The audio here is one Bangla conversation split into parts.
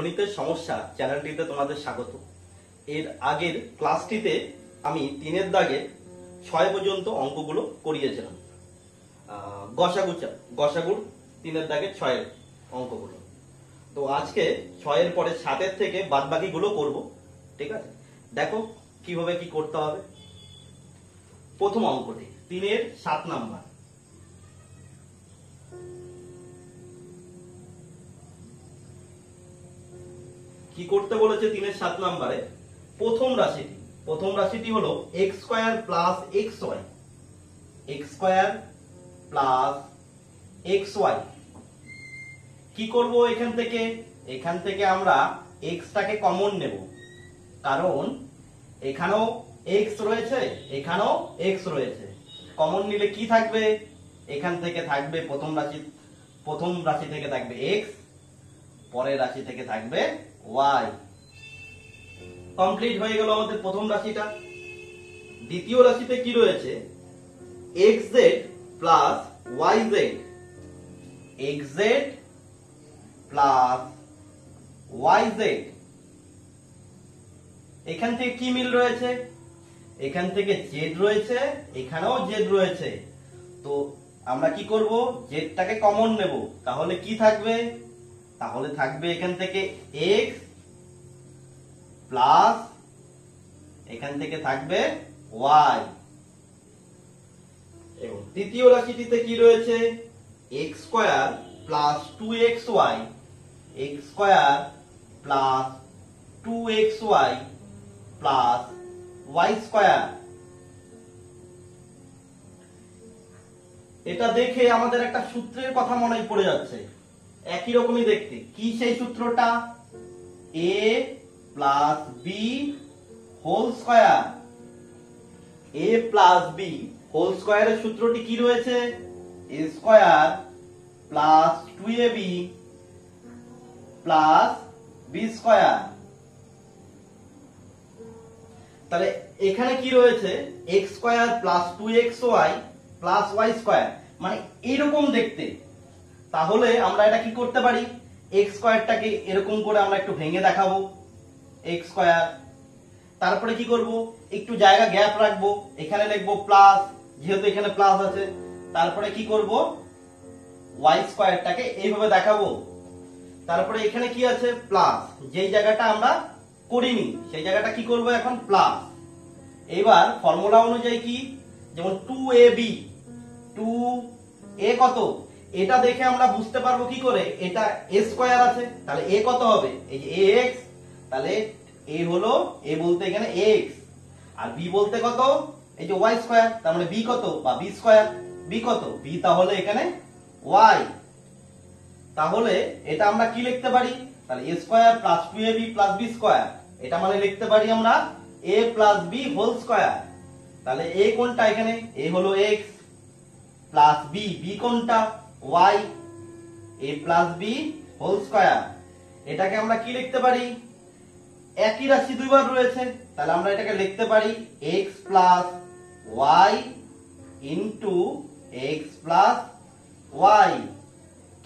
গণিতের সমস্যা চ্যানেলটিতে তোমাদের স্বাগত। এর আগের ক্লাসটিতে আমি 3-এর দাগে 6 পর্যন্ত অঙ্কগুলো করিয়েছিলাম। গসাগুর 3-এর দাগে 6-এর অঙ্কগুলো। তো আজকে 6-এর পরে 7-এর থেকে বাদবাকিগুলো করব। ঠিক আছে, দেখো কিভাবে কি করতে হবে। প্রথম অঙ্কটি 3-এর 7 নাম্বার। কি করতে বলেছে 3-এর 7 নম্বরে? প্রথম রাশিটি হলো x square plus xy, x square plus xy। কি করব এখান থেকে আমরা x টাকে কমন নেব, কারণ এখানেও x রয়েছে এখানেও x রয়েছে। কমন নিলে কি থাকবে? এখান থেকে থাকবে প্রথম রাশি থেকে থাকবে x, পরের রাশি থেকে থাকবে y। কমপ্লিট হয়ে গেল আমাদের প্রথম রাশিটা। দ্বিতীয় রাশিতে কি রয়েছে? xz plus yz, xz plus yz। এখান থেকে কি মিল রয়েছে? এখান থেকে z রয়েছে, এখানেও z রয়েছে। তো আমরা কি করব? z টাকে কমন নেব, তাহলে কি থাকবে? তাহলে থাকবে এখান থেকে x প্লাস এখান থেকে থাকবে y। এবং তৃতীয় রাশিটিতে কি রয়েছে? x square plus 2xy, x square plus 2xy plus y square. এটা দেখে আমাদের একটা সূত্রের কথা মনে পড়ে যাচ্ছে, একই রকমই দেখতে। কি সেই সূত্রটা? a plus b whole square. a plus b whole স্কয়ারের সূত্রটি কি রয়েছে? a square plus 2ab plus b square. তাহলে এখানে কি রয়েছে? x square plus 2xy plus y square, মানে এইরকম দেখতে। তাহলে আমরা এটা কি করতে পারি? x স্কয়ারটাকে এরকম করে আমরা একটু ভেঙে দেখাবো, x স্কয়ার। তারপরে কি করব? একটু জায়গা গ্যাপ রাখবো, এখানে লিখবো প্লাস, যেহেতু এখানে প্লাস আছে। তারপরে কি করব? y স্কয়ারটাকে এইভাবে দেখাবো। তারপরে এখানে কি আছে? প্লাস। যেই জায়গাটা আমরা করিনি সেই জায়গাটা কি করব? এখন প্লাস। এবার ফর্মুলা অনুযায়ী কি, যেমন 2ab, 2a কত? এটা দেখে আমরা বুঝতে পারবো কি করে? এটা a স্কয়ার আছে, তাহলে a কত হবে? এই যে ax, তাহলে a হলো, a বলতে এখানে x, আর b বলতে কত? এই যে y স্কয়ার, তার মানে b কত? বা b স্কয়ার। b কত? b তাহলে এখানে y। তাহলে এটা আমরা কি লিখতে পারি? তাহলে a square plus 2ab plus b square, এটা মানে লিখতে পারি আমরা a plus b whole square. তাহলে a কোনটা? এখানে a হলো x প্লাস b, b কোনটা? y, a plus b whole square. এটাকে আমরা কি লিখতে পারি? একই রাশি দুইবার রয়েছে, তাহলে আমরা এটাকে লিখতে পারি x plus y into x plus y।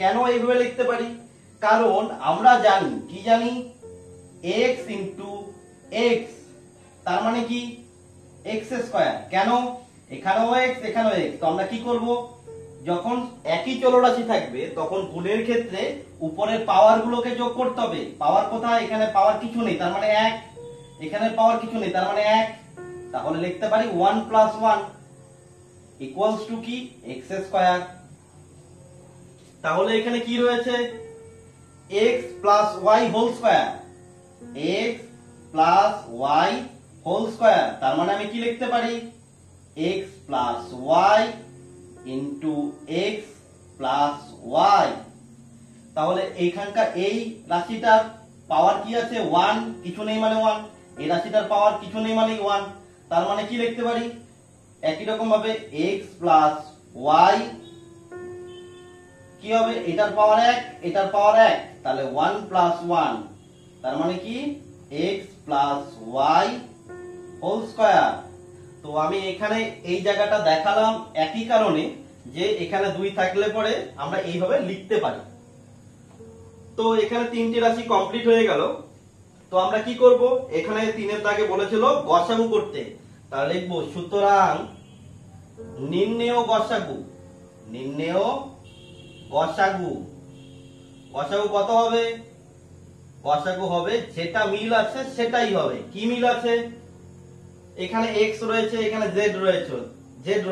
কেন এইভাবে লিখতে পারি? কারণ আমরা জানি, কি জানি? x ইন্টু x, তার মানে কি? x square. কেন? এখানেও x এখানেও x। তো আমরা কি করব? যখন একই চলরাশি থাকবে তখন গুণের ক্ষেত্রে উপরের পাওয়ার গুলোকে যোগ করতে হবে। পাওয়ার কোথায়? এখানে পাওয়ার কিছু নেই, তার মানে 1। এখানে পাওয়ার কিছু নেই, তার মানে 1। তাহলে লিখতে পারি 1 প্লাস 1 ইকুয়ালস টু কি? x square. তাহলে এখানে কি রয়েছে? x plus y whole square, x plus y whole square. তার মানে আমি কি লিখতে পারি? x plus y into x plus y। তাহলে এইখানকার এই রাশিটার পাওয়ার কি আছে? 1, কিছু নেই মানে 1। এই রাশিটার পাওয়ার কিছু নেই মানে 1। তার মানে কি লিখতে পারি? একই রকম ভাবে x প্লাস y কি হবে? এটার পাওয়ার 1, এটার পাওয়ার 1, তাহলে 1 প্লাস 1, তার মানে কি? x plus y whole square. তো আমি এখানে এই জায়গাটা দেখালাম একই কারণে যে এখানে 2 থাকলে পরে আমরা এইভাবে লিখতে পারি। তো এখানে তিনটি রাশি কমপ্লিট হয়ে গেল। তো আমরা কি করব, এখানে 3-এর দাগে বলেছিল গসাগু করতে, তাহলে লিখবো সুতরাং নির্ণেয় গসাগু। নির্ণেয় গসাগু, গসাগু কত হবে? গসাগু হবে যেটা মিল আছে সেটাই হবে। কি মিল আছে? এখানে x রয়েছে, এখানে z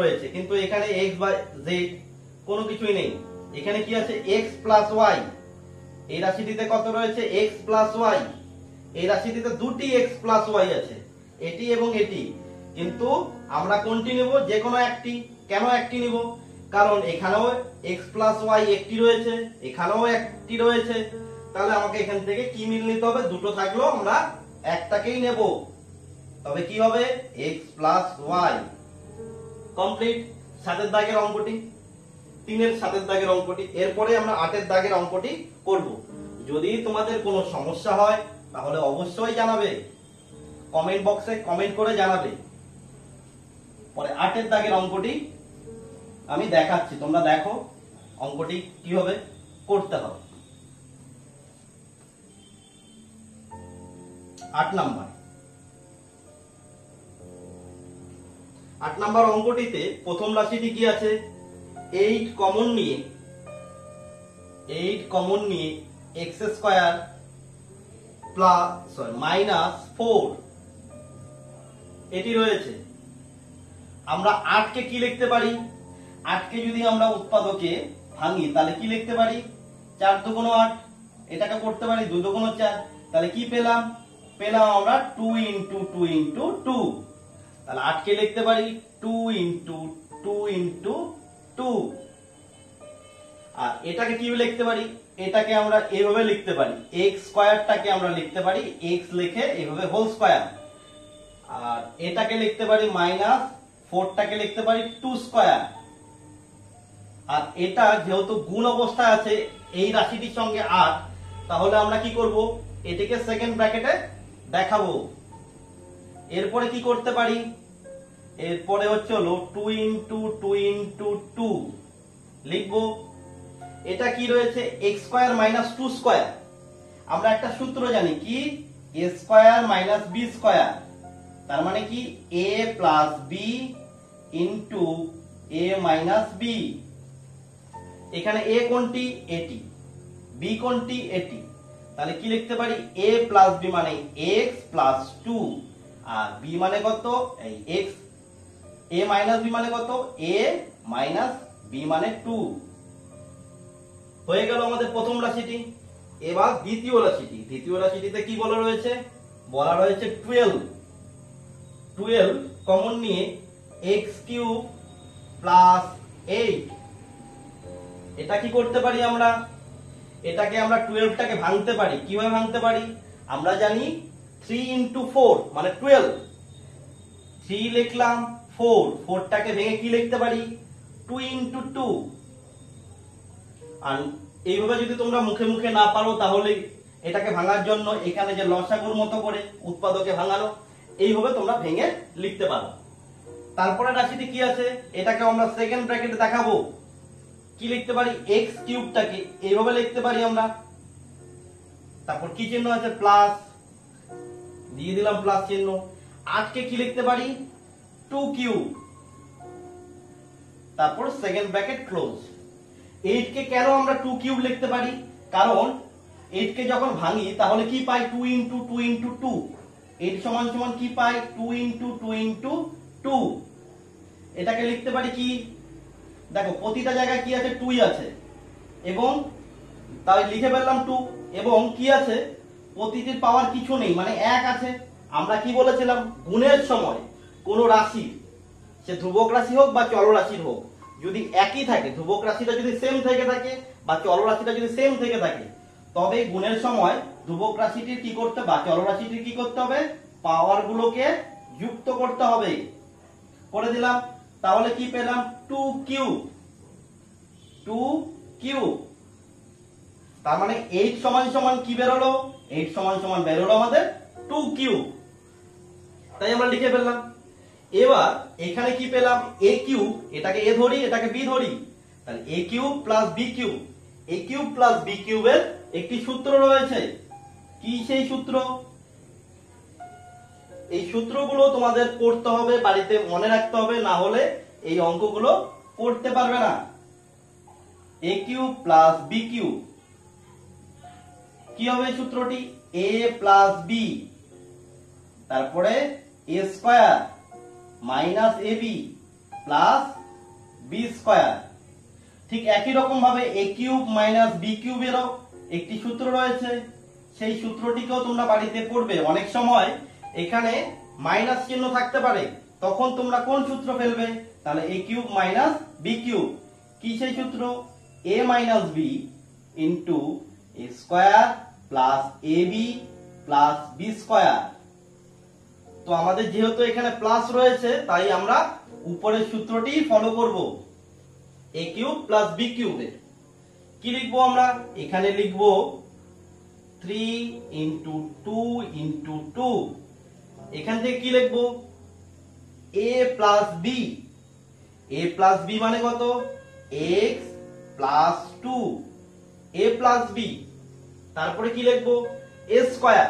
রয়েছে, কিন্তু এখানে x বা z কোনো কিছুই নেই। এখানে কি আছে? x plus y। এই রাশিটিতে কত রয়েছে? x plus y। এই রাশিটিতে দুটি x প্লাস y আছে, এটি এবং এটি। কিন্তু আমরা কোনটি নেব? যে কোনো একটি। কেন একটি নিব? কারণ এখানেও x প্লাস y একটি রয়েছে, এখানেও একটি রয়েছে। তাহলে আমাকে এখান থেকে কি মিল নিতে হবে? দুটো থাকলেও আমরা একটাকেই নেব। তবে কি হবে? x plus y। কমপ্লিট। 7-এর দাগের অঙ্কটি, 3-এর 7-এর দাগের অঙ্কটি। এরপরে আমরা 8-এর দাগের অঙ্কটি করব। যদি তোমাদের কোনো সমস্যা হয় তাহলে অবশ্যই জানাবে, কমেন্ট বক্সে কমেন্ট করে জানাবে। পরে 8-এর দাগের অঙ্কটি আমি দেখাচ্ছি, তোমরা দেখো অঙ্কটি কিভাবে করতে হবে। 8 নাম্বার অঙ্কটিতে প্রথম রাশিটি কি আছে? 8 কমন নিয়ে x স্কয়ার মাইনাস 4 এটি রয়েছে। আমরা 8 কে কি লিখতে পারি? 8 কে যদি আমরা উৎপাদকে ভাঙি তাহলে কি লিখতে পারি? 4 দুগুণ 8। এটাকে করতে পারি 2 দুগুণ 4। তাহলে কি পেলাম? আমরা 2 ইন্টু 2 ইন্টু 2। তাহলে 8 কে লিখতে পারি 2 ইন্টু 2 ইন্টু 2। আর এটাকে কি লিখতে পারি? এটাকে আমরা এভাবে লিখতে পারি, x স্কয়ারটাকে আমরা লিখতে পারি x লিখে এভাবে হোল স্কয়ার। আর এটাকে লিখতে পারি মাইনাস 4টাকে লিখতে পারি 2 স্কয়ার। আর এটা যেহেতু গুণ অবস্থায় আছে এই রাশিটির সঙ্গে 8, তাহলে আমরা কি করব? এটাকে সেকেন্ড ব্র্যাকেটে দেখাবো। এরপরে কি করতে পারি? এরপরে হচ্ছে হলো 2 ইন্টু 2 ইন্টু 2 লিখবো। এটা কি রয়েছে? x square minus 2 square. আমরা একটা সূত্র জানি কি? a square minus b square. তার মানে কি? a plus b into a minus b। এখানে a কোনটি? এটি। b কোনটি? এটি। তাহলে কি লিখতে পারি? a প্লাস b মানে x প্লাস 2, আর b মানে কত? এই x। a মাইনাস b মানে কত? a মাইনাস b মানে 2। হয়ে গেল আমাদের প্রথম রাশিটি। এবার দ্বিতীয় রাশিটিতে কি বলা রয়েছে? বলা রয়েছে 12 কমন নিয়ে x কিউব প্লাস 8। এটা কি করতে পারি আমরা? এটাকে আমরা 12টাকে ভাঙতে পারি। কিভাবে ভাঙতে পারি? আমরা জানি 3 ইন্টু 4 মানে 12। 3 লিখলাম, 4টাকে ভেঙে কি লিখতে পারি? 2 ইন্টু 2। আর এইভাবে যদি তোমরা মুখে মুখে না পারো তাহলে এটাকে ভাঙার জন্য এখানে যে লসাগুর মতো করে উৎপাদকে ভাঙানো, এইভাবে তোমরা ভেঙে লিখতে পারো। তারপরে রাশিটি কি আছে? এটাকে আমরা সেকেন্ড ব্র্যাকেটে দেখাবো। কি লিখতে পারি? x কিউবটাকে এইভাবে লিখতে পারি আমরা। তারপর কি চিহ্ন আছে? প্লাস দিয়ে দিলাম, প্লাস চিহ্ন। 8 কে কি লিখতে পারি? 2 কিউব। তারপর সেকেন্ড ব্র্যাকেট ক্লোজ। 8 কে কেন আমরা 2 কিউব লিখতে পারি? কারণ 8 কে যখন ভাঙি তাহলে কি পাই? 2 ইন্টু 2 ইন্টু 2। 8 সমান সমান কি পাই? 2 ইন্টু 2 ইন্টু 2। এটাকে লিখতে পারি কি? দেখো প্রতিটা জায়গায় কি আছে? 2 আছে, এবং তাই লিখে ফেললাম 2। এবং কি আছে? প্রতিটির পাওয়ার কিছু নেই, মানে 1 আছে। আমরা কি বলেছিলাম? গুণের সময় কোন রাশি, সে ধ্রুবক রাশি হোক বা চলরাশির হোক, যদি একই থাকে, ধ্রুবক রাশিটা যদি সেম থেকে থাকে বা চলরাশিটা যদি সেম থেকে থাকে, তবে গুণের সময় ধ্রুবক রাশিটির কি করতে বা চলরাশিটির কি করতে হবে? পাওয়ার গুলোকে যুক্ত করতে হবে। করে দিলাম। তাহলে কি পেলাম? 2 কিউব। তার মানে 8 সমান সমান কি বেরোলো? 8 সমান সমান বেরোলো আমাদের 2 কিউব। তাই আমরা লিখে ফেললাম। এবার এখানে কি পেলাম? a cube. এটাকে a ধরি, এটাকে b ধরি। তাহলে a cube plus b cube. a cube plus b কিউবের একটি সূত্র রয়েছে। কি সেই সূত্র? এই সূত্রগুলো তোমাদের পড়তে হবে, বাড়িতে মনে রাখতে হবে, না হলে এই অঙ্কগুলো করতে পারবে না। এ কিউব প্লাস বি কিউব, কি হবে সূত্রটি? এ প্লাস বি, তারপরে এ square minus A B plus B square. ঠিক একই রকম ভাবে এ কিউব মাইনাস বি কিউবেরও একটি সূত্র রয়েছে, সেই সূত্রটিকেও তোমরা বাড়িতে পড়বে। অনেক সময় এখানে মাইনাস চিহ্ন থাকতে পারে, তখন তোমরা কোন সূত্র ফেলবে? তাহলে এ কিউব মাইনাস বি কিউব। কি সেই সূত্র? এ minus B into A square plus A B plus B square. তো আমাদের যেহেতু এখানে প্লাস রয়েছে, তাই আমরা উপরের সূত্রটি ফলো করব। এ কিউব প্লাস বি কিউবের কি লিখবো আমরা? এখানে লিখবো 3 ইন্টু 2 ইন্টু 2। এখান থেকে কি লিখবো? a plus B. a plus B মানে কত? x plus 2 a plus B. তারপরে কি লিখবো? a square.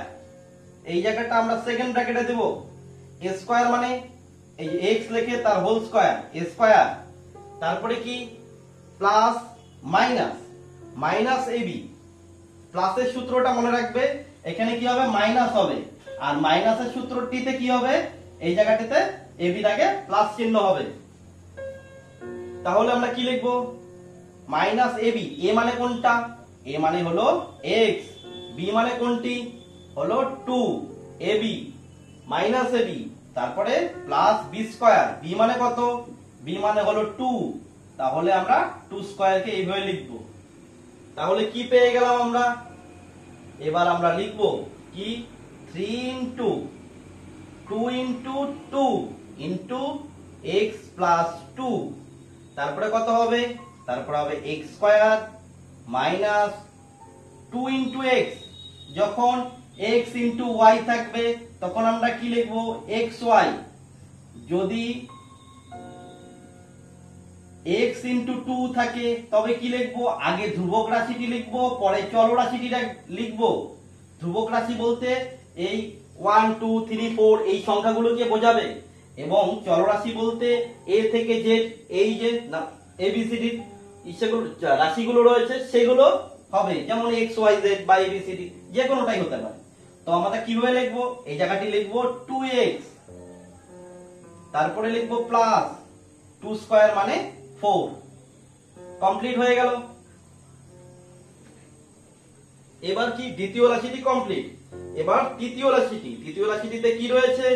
এই জায়গাটা আমরা সেকেন্ড ব্র্যাকেটে দেব। a স্কয়ার মানে এই x লিখে তার হোল স্কয়ার a স্কয়ার। তারপরে কি? Plus minus minus ab। প্লাসের সূত্রটা মনে রাখবে, এখানে কি হবে? মাইনাস হবে। আর মাইনাসের সূত্রটিতে কি হবে? এই জায়গাটিতে ab টাকে প্লাস চিহ্ন হবে। তাহলে আমরা কি লিখবো? Minus ab। a মানে কোনটা? a মানে হলো x, b মানে কোনটি? হলো 2 ab মাইনাস ab, তারপরে প্লাস b স্কয়ার। b মানে কত? b মানে হলো 2। তাহলে আমরা 2 স্কয়ারকে এইভাবে লিখব। তাহলে কি পেয়ে গেলাম আমরা? এবার আমরা লিখব কি? 3 into 2 into 2 into x plus 2। তারপরে কত হবে? তারপরে হবে x square minus 2 into x। যখন x ইন্টু y থাকবে তখন আমরা কি লিখবো? xy। যদি x ইন্টু 2 থাকে তবে কি লিখবো? আগে ধ্রুবক রাশিটি লিখবো, পরে চলরাশিটি লিখবো। ধ্রুবক রাশি বলতে এই 1 2 3 4 এই সংখ্যাগুলোকে বোঝাবে, এবং চলরাশি বলতে a থেকে z এই যে abcd সেগুলো রাশিগুলো রয়েছে সেগুলো হবে, যেমন x y z বা abcd যে কোনোটাই হতে পারে। তো আমরা কিভাবে লিখবো? এই জায়গাটি লিখবো 2x, তারপরে লিখবো প্লাস 2 স্কয়ার মানে 4। কমপ্লিট হয়ে গেল। এবার কি? দ্বিতীয় রাশিটি কমপ্লিট। এবার তৃতীয় রাশিটি। তৃতীয় রাশিটিতে কি রয়েছে?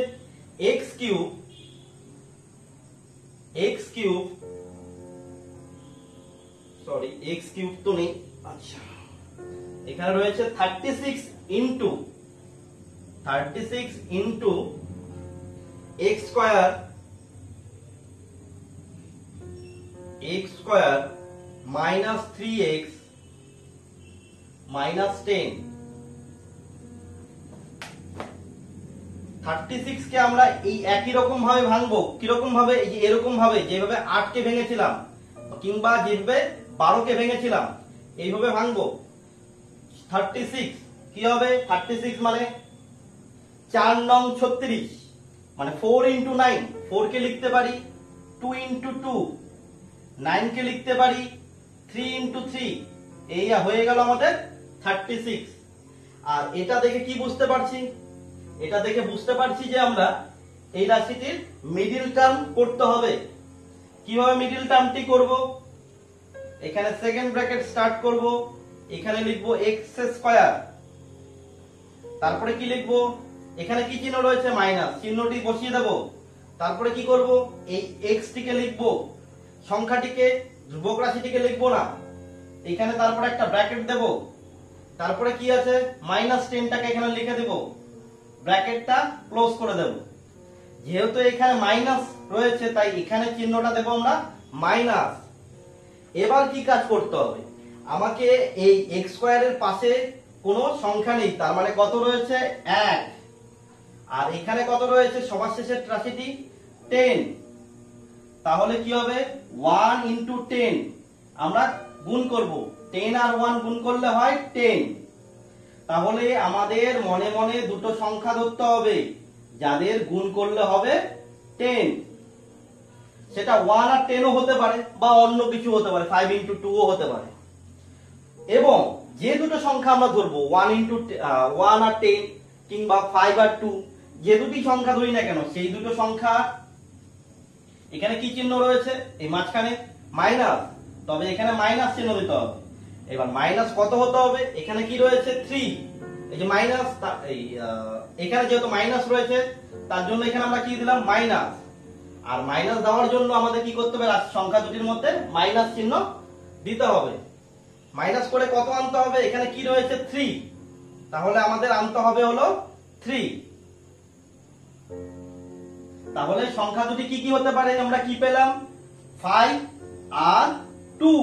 x কিউব x কিউব তো নেই, আচ্ছা এখানে রয়েছে 36 into x square minus 3x minus 10। 36 কে আমরা এই একই রকম ভাবে ভাঙবো। কিরকম ভাবে? এই যে এরকম ভাবে, যেভাবে 8 কে ভেঙেছিলাম কিংবা যেভাবে 12 কে ভেঙেছিলাম এইভাবে ভাঙবো। 36 কি হবে? 36 মানে 4 নং 36 মানে 4 ইন্টু 9। 4 কে লিখতে পারি 2 ইন্টু 2, 9 কে লিখতে পারি 3 ইন্টু 3। এই হয়ে গেল আমাদের 36। আর এটা দেখে কি বুঝতে পারছি? এটা দেখে বুঝতে পারছি যে আমরা এই রাশিটির মিডল টার্ম করতে হবে। কিভাবে মিডল টার্মটি করব? এখানে সেকেন্ড ব্র্যাকেট স্টার্ট করব, এখানে লিখব x স্কয়ার। তারপরে কি লিখব? এখানে কি চিহ্ন রয়েছে? মাইনাস, চিহ্নটি বসিয়ে দেব। তারপরে কি করব? এই x টিকে লিখব, সংখ্যাটিকে ধ্রুবক রাশিটিকে লিখব না। এখানে তারপরে একটা ব্র্যাকেট দেব। তারপরে কি আছে? মাইনাস 10 টাকে এখানে লিখে দেব, ব্র্যাকেটটা ক্লোজ করে দেব। যেহেতু এখানে মাইনাস রয়েছে তাই এখানে চিহ্নটা দেব আমরা মাইনাস। এবার কি কাজ করতে হবে? আমাকে এই x স্কয়ারের পাশে কোনো সংখ্যা নেই, তার মানে কত রয়েছে? 1। আর এখানে কত রয়েছে? সবার শেষের রাশিটি 10। তাহলে কি হবে? 1 ইন্টু 10 আমরা গুণ করব। 10 আর 1 গুণ করলে হয় 10। তাহলে আমাদের মনে মনে দুটো সংখ্যা ধরতে হবে যাদের গুণ করলে হবে 10। সেটা 1 আর 10 ও হতে পারে বা অন্য কিছু হতে পারে, 5 into 2 ও হতে পারে। এবং যে দুটো সংখ্যা আমরা ধরবো 1 আর 10 কিংবা 5 আর 2, যে দুটি সংখ্যা ধরি না কেন সেই দুটো সংখ্যা এখানে কি চিহ্ন রয়েছে, এই মাঝখানে মাইনাস, তবে এখানে মাইনাস চিহ্ন দিতে হবে। এবার মাইনাস কত হতে হবে, এখানে কি রয়েছে 3, এই যে মাইনাস, এখানে যেহেতু মাইনাস রয়েছে তার জন্য এখানে আমরা কি দিলাম মাইনাস। আর মাইনাস দেওয়ার জন্য আমাদের কি করতে হবে, সংখ্যা দুটির মধ্যে মাইনাস চিহ্ন দিতে হবে। মাইনাস করে কত আনতে হবে, এখানে কি রয়েছে 3, তাহলে আমাদের আনতে হবে হলো 3। তাহলে সংখ্যা দুটি কি কি হতে পারে, আমরা কি পেলাম 5 আর 2।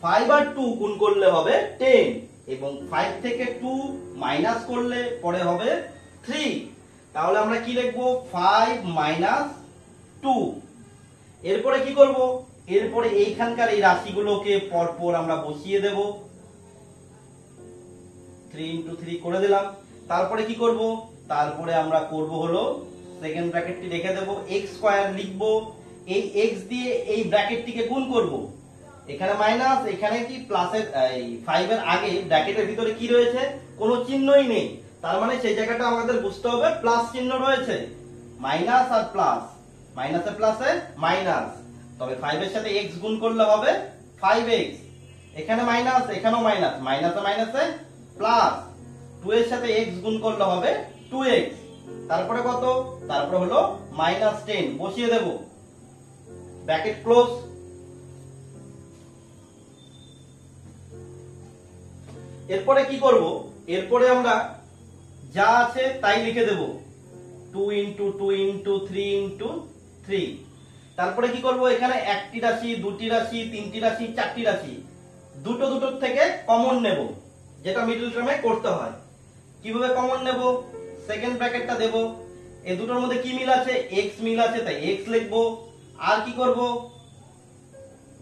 5 আর 2 গুণ করলে হবে 10 এবং 5 থেকে 2 মাইনাস করলে পরে হবে 3। তাহলে আমরা কি লিখবো 5 মাইনাস 2। এরপরে কি করব, এরপরে এইখানকার এই রাশিগুলোকে পরপর আমরা বসিয়ে দেব। 3 into 3 করে দিলাম। তারপরে কি করব, তারপরে আমরা করব হলো সেকেন্ড ব্র্যাকেটটি রেখে দেব, x স্কয়ার লিখব, এই x দিয়ে এই ব্র্যাকেটটিকে গুণ করব। এখানে মাইনাস, এখানে কি প্লাসের, এই 5 এর আগে ব্র্যাকেটের ভিতরে কি রয়েছে, কোনো চিহ্নই নেই, তার মানে সেই জায়গাটা আমাদের বুঝতে হবে প্লাস চিহ্ন রয়েছে। মাইনাস আর প্লাস, মাইনাসে প্লাসে মাইনাস, তবে 5 এর সাথে x গুণ করলে হবে 5x। এখানে মাইনাস, এখানেও মাইনাস, মাইনাসে মাইনাসে প্লাস, 2 এর সাথে x গুণ করলে হবে 2x। তারপরে কত, তারপরে হলো -10 বসিয়ে দেব, ব্র্যাকেট ক্লোজ। এরপরে কি করব, এরপরে আমরা যা আছে তাই লিখে দেব, 2 into 2 into 3 into 3। তারপরে কি করব, এখানে একটি রাশি, দুটি রাশি, তিনটি রাশি, চারটি রাশি, দুটো দুটোর থেকে কমন নেব, যেটা মিডল টার্মে করতে হয়। কিভাবে কমন নেব, সেকেন্ড ব্র্যাকেটটা দেব, এই দুটোর মধ্যে কি মিল আছে, x মিল আছে, তাই x লিখবো। আর কি করব,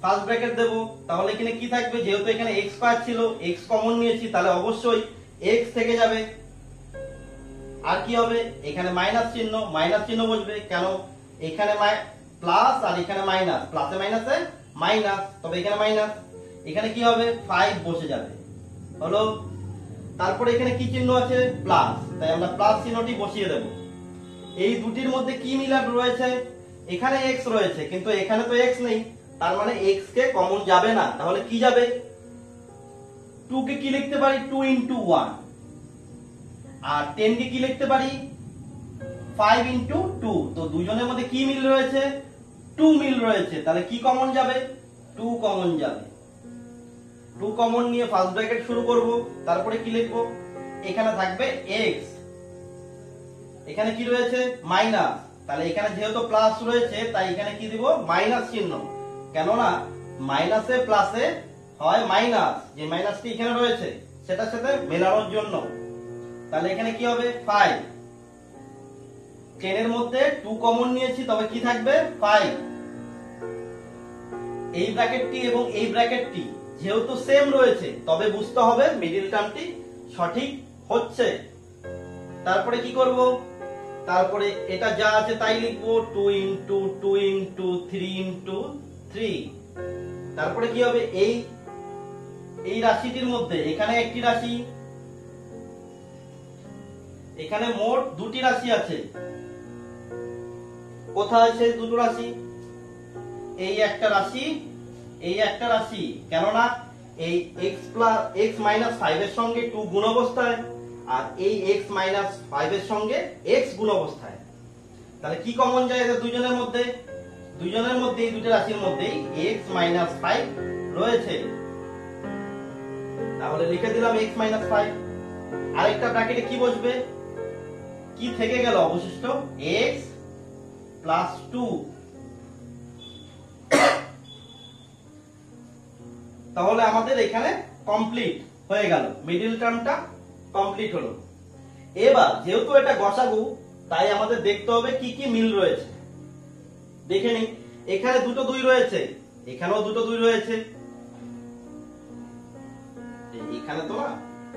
ফার্স্ট ব্র্যাকেট দেব, তাহলে এখানে কি থাকবে, যেহেতু এখানে x স্কয়ার ছিল, x কমন নিয়েছি, তাহলে অবশ্যই x থেকে যাবে। আর কি হবে, এখানে মাইনাস চিহ্ন বসবে, কেন এখানে প্লাস আর এখানে মাইনাস, প্লাসে মাইনাসে মাইনাস, তবে এখানে মাইনাস, এখানে কি হবে 5 বসে যাবে হলো। তারপরে এখানে কি চিহ্ন আছে, প্লাস, তাই আমরা প্লাস চিহ্নটি বসিয়ে দেব। এই দুটির মধ্যে কি মিলাপ রয়েছে, এখানে x রয়েছে কিন্তু এখানে তো x নেই, তার মানে x কে কমন যাবে না, তাহলে কি যাবে, 2 কে কি লিখতে পারি 2 into 1, আর 10 কে কি লিখতে পারি 5 into 2। তো দুজনের মধ্যে কি মিল রয়েছে, 2 মিল রয়েছে, তাহলে কি কমন যাবে, 2 কমন যাবে। 2 কমন নিয়ে ফার্স্ট ব্র্যাকেট শুরু করব, তারপরে কি লিখবো, এখানে থাকবে x, এখানে কি রয়েছে মাইনাস, তাহলে এখানে যেহেতু প্লাস রয়েছে তাই এখানে কি দিব মাইনাস চিহ্ন, কেননা মাইনাসে প্লাসে হয় মাইনাস, যে মাইনাসটি এখানে রয়েছে সেটার সাথে মেলানোর জন্য। তাহলে এখানে কি হবে 5, 10 এর মধ্যে 2 কমন নিয়েছি, তবে কি থাকবে 5। এই ব্র্যাকেটটি এবং এই ব্র্যাকেটটি যেহেতু সেম রয়েছে, তবে বুঝতে হবে মিডল টার্মটি সঠিক হচ্ছে। তারপরে কি করব, তারপরে এটা যা আছে তাই লিখবো, 2 into 2 into 3 into 3। তারপরে কি হবে, এই রাশিটির মধ্যে এখানে একটি রাশি, এখানে মোট দুটি রাশি আছে। কোথায় আছে দুটো রাশি, এই একটা রাশি, এই একটা রাশি, কেননা এই x minus 5 এর সঙ্গে 2 গুণ অবস্থায়, আর এই x minus 5 এর সঙ্গে x গুণ অবস্থায়। তাহলে কি কমন যায় এদের দুজনের মধ্যে, এই দুটো রাশির মধ্যেই x minus 5 রয়েছে, তাহলে লিখে দিলাম x minus 5। আরেকটা ব্র্যাকেটে কি বসবে, কি থেকে গেল অবশিষ্ট x plus 2। তাহলে আমাদের এখানে কমপ্লিট হয়ে গেল, মিডল টার্মটা কমপ্লিট হলো। এবার যেহেতু এটা গসাগু, তাই আমাদের দেখতে হবে কি কি মিল রয়েছে। দেখে নিই, এখানে দুটো 2 রয়েছে, এখানেও দুটো 2 রয়েছে, এখানে তো না,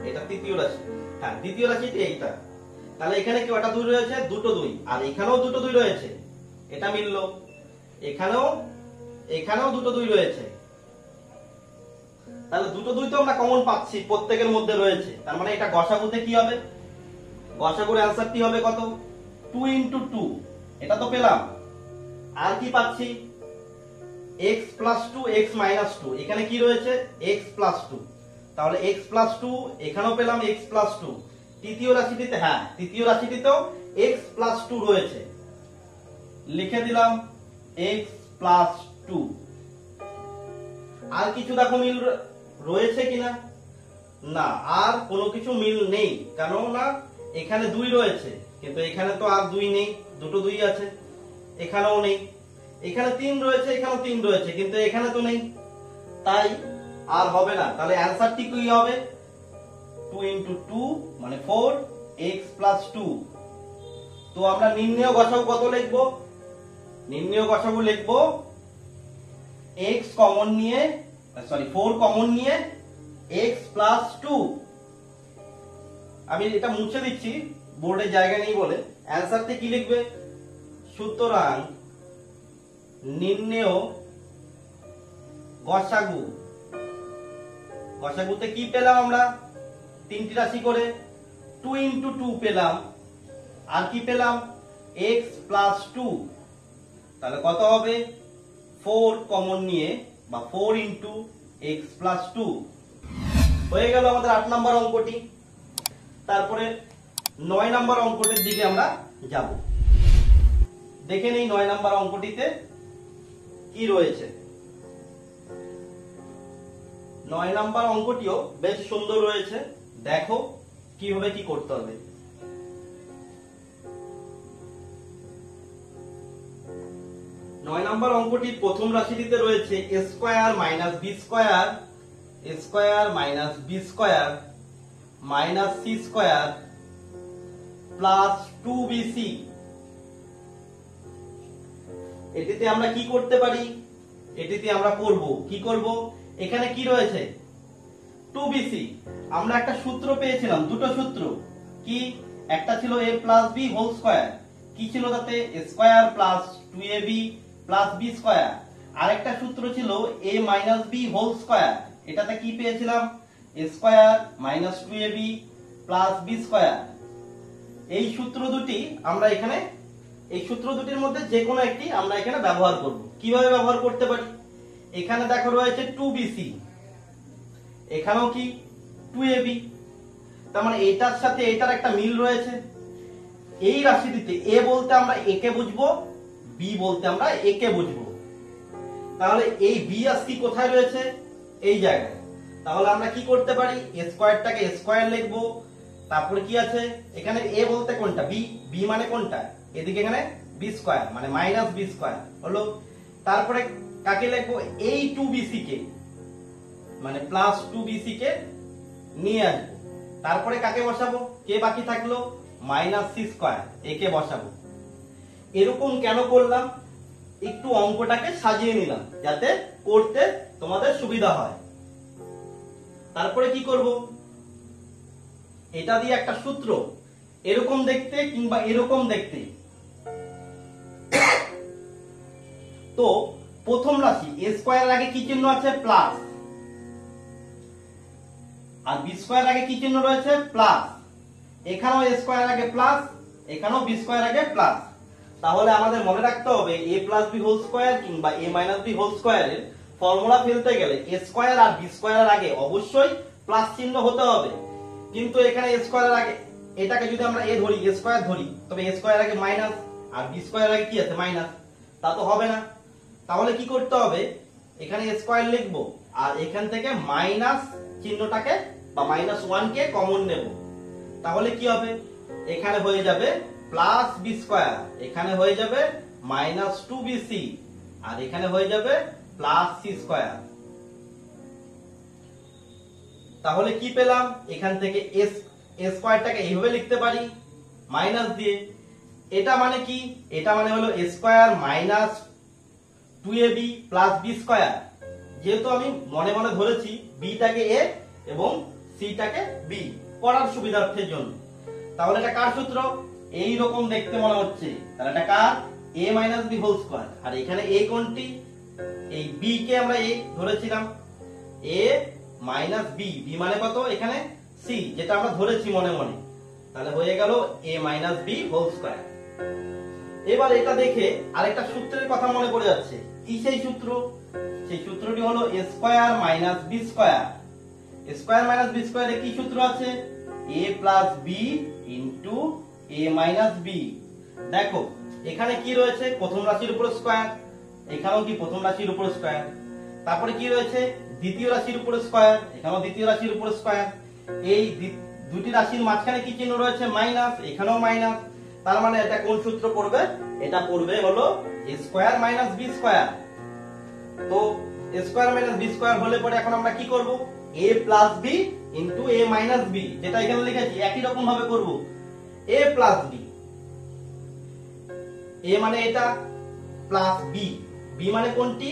এটা তৃতীয় রাশি। হ্যাঁ, দ্বিতীয় রাশিটি এইটা। তাহলে এখানে কয়টা 2 রয়েছে? দুটো 2। আর এখানেও দুটো 2 রয়েছে, এটা মিললো। এখানেও দুটো 2 রয়েছে। তাহলে দুটো 2 তো আমরা কমন পাচ্ছি, প্রত্যেকের মধ্যে রয়েছে। তার মানে এটা গসাগুতে কি হবে? গসাগুর অ্যানসারটি হবে কত? 2 × 2। এটা তো পেলাম। আর কি পাচ্ছি? x + 2 x - 2। এখানে কি রয়েছে? x + 2। তাহলে x + 2, এখানেও পেলাম x + 2। তৃতীয় রাশিটিতে, হ্যাঁ তৃতীয় রাশিটিতেও x + 2 রয়েছে। লিখে দিলাম x + 2। আর কিছু দেখো মিল রয়েছে কিনা? না, আর কোনো কিছু মিল নেই, কেননা এখানে 2 রয়েছে, কিন্তু এখানে তো আর 2 নেই, দুটো 2 আছে। এখানেও নেই। এখানে 3 রয়েছে, এখানেও 3 রয়েছে, কিন্তু এখানে তো নেই, তাই আর হবে না। তাহলে অ্যানসারটি কি হবে? 2 × 2 মানে 4, x + 2। তো আমরা নির্ণেয় গসাগু কত লিখবো? নির্ণেয় গসাগু লিখবো x কমন নিয়ে, 4 কমন নিয়ে x + 2। আমি এটা মুছে দিচ্ছি, বোর্ডে জায়গা নেই বলে। অ্যানসারটি কি লিখবে? সুতরাং নির্ণেয় গসাগু, গসাগুতে কি পেলাম আমরা? তিনটি রাশি করে 2 × 2 পেলাম। আর কি পেলাম? x + 2। তাহলে কত হবে? 4 কমন নিয়ে, বা 4 × x + 2 হয়ে গেল আমাদের 8 নম্বর অঙ্কটি। তারপরে 9 নম্বর অঙ্কটির দিকে আমরা যাব। দেখে নেই 9 নম্বর অঙ্কটিতে কি রয়েছে। 9 নম্বর অঙ্কটিও বেশ সুন্দর রয়েছে, দেখো কিভাবে কি করতে হবে। 9 নম্বর অঙ্কটির প্রথম রাশিটিতে রয়েছে a² - b² c² + 2bc। এটিতে আমরা কি করতে পারি? এটিতে আমরা করব কি করব? এখানে কি রয়েছে? 2bc। আমরা একটা সূত্র পেয়েছিলাম, দুটো সূত্র। কি? একটা ছিল a + b² কি ছিল তাতে? a² + 2ab + b²। আর একটা সূত্র ছিল a - b²। এটাতে কি পেয়েছিলাম? a² - 2ab + b²। এই সূত্র দুটি আমরা এখানে, এই সূত্র দুটির মধ্যে যে কোনো একটি আমরা এখানে ব্যবহার করব। কিভাবে ব্যবহার করতে পারি? এখানে দেখো রয়েছে 2bc, এখানেও কি 2ab। তার মানে এটার সাথে এটার একটা মিল রয়েছে। এই রাশিটিতে a বলতে আমরা a কে বুঝবো, b বলতে আমরা a কে বুঝবো। তাহলে এই b আসি কোথায় রয়েছে? এই জায়গায়। তাহলে আমরা কি করতে পারি? a² টাকে a² লিখবো। তারপরে কি আছে? এখানে a বলতে কোনটা? b, b মানে কোনটা? এদিকে এখানে b² মানে -b² হলো। তারপরে কাকে লিখবো? এই 2bc কে, মানে +2bc কে নিয়ে আসবো। তারপরে কাকে বসাবো? কে বাকি থাকলো? -c², একে বসাবো। এরকম কেন করলাম? একটু অঙ্কটাকে সাজিয়ে নিলাম যাতে করতে তোমাদের সুবিধা হয়। তারপরে কি করব? এটা দিয়ে একটা সূত্র, এরকম দেখতে কিংবা এরকম দেখতে। তো প্রথম রাশি a² এর আগে কি চিহ্ন আছে? প্লাস। আর b² এর আগে কি চিহ্ন রয়েছে? প্লাস। এখানেও a² এর আগে প্লাস, এখানেও b² এর আগে প্লাস। তাহলে আমাদের মনে রাখতে হবে a + b² কিংবা a - b² এর ফর্মুলা ফেলতে গেলে a² আর b² এর আগে অবশ্যই প্লাস চিহ্ন হতে হবে। কিন্তু এখানে a² এর আগে, এটাকে যদি আমরা a ধরি, a² ধরি, তবে a² এর আগে মাইনাস আর b² এর আগে কি আছে? মাইনাস। তা তো হবে না। তাহলে কি করতে হবে? এখানে a² লিখবো আর এখান থেকে মাইনাস চিহ্নটাকে বা -1 কে কমন নেব। তাহলে কি হবে? এখানে হয়ে যাবে +b², এখানে হয়ে যাবে -2bc, আর এখানে হয়ে যাবে +c²। তাহলে কি পেলাম? এখান থেকে a² টাকে এইভাবে লিখতে পারি মাইনাস দিয়ে। এটা মানে কি? এটা মানে হলো a² - 2ab + b²। যেহেতু আমি মনে মনে ধরেছি b টাকে a এবং c সিটাকে বি, পড়ার সুবিধার্থের জন্য। তাহলে এটা কার সূত্র? এই রকম দেখতে মনে হচ্ছে, তাহলে এটা কার? a minus B whole square. আর এখানে a কোনটি? এই b কে আমরা a ধরেছিলাম, a মাইনাস b, b মানে কত? এখানে c, যেটা আমরা ধরেছি মনে মনে। তাহলে হয়ে গেল a minus b whole square. এবার এটা দেখে আরেকটা সূত্রের কথা মনে পড়ে যাচ্ছে। কি সেই সূত্র? সেই সূত্রটি হলো a square minus b square. a square minus b স্কয়ারে কি সূত্র আছে? a plus b into a minus b। দেখো এখানে কি রয়েছে? প্রথম রাশির উপর স্কয়ার, এখানেও কি প্রথম রাশির উপর স্কয়ার। তারপরে কি রয়েছে? দ্বিতীয় রাশির উপর স্কয়ার, এখানেও দ্বিতীয় রাশির উপর স্কয়ার। এই দুটি রাশির মাঝখানে কি চিহ্ন রয়েছে? মাইনাস, এখানেও মাইনাস। তার মানে এটা কোন সূত্র পড়বে? এটা পড়বে হলো a square minus b square. তো a square minus b square হলে পরে এখন আমরা কি করব? a plus b into a minus b, যেটা এখানে লিখেছি একই রকম ভাবে করব। a প্লাস b, a মানে এটা, প্লাস b, b মানে কোনটি?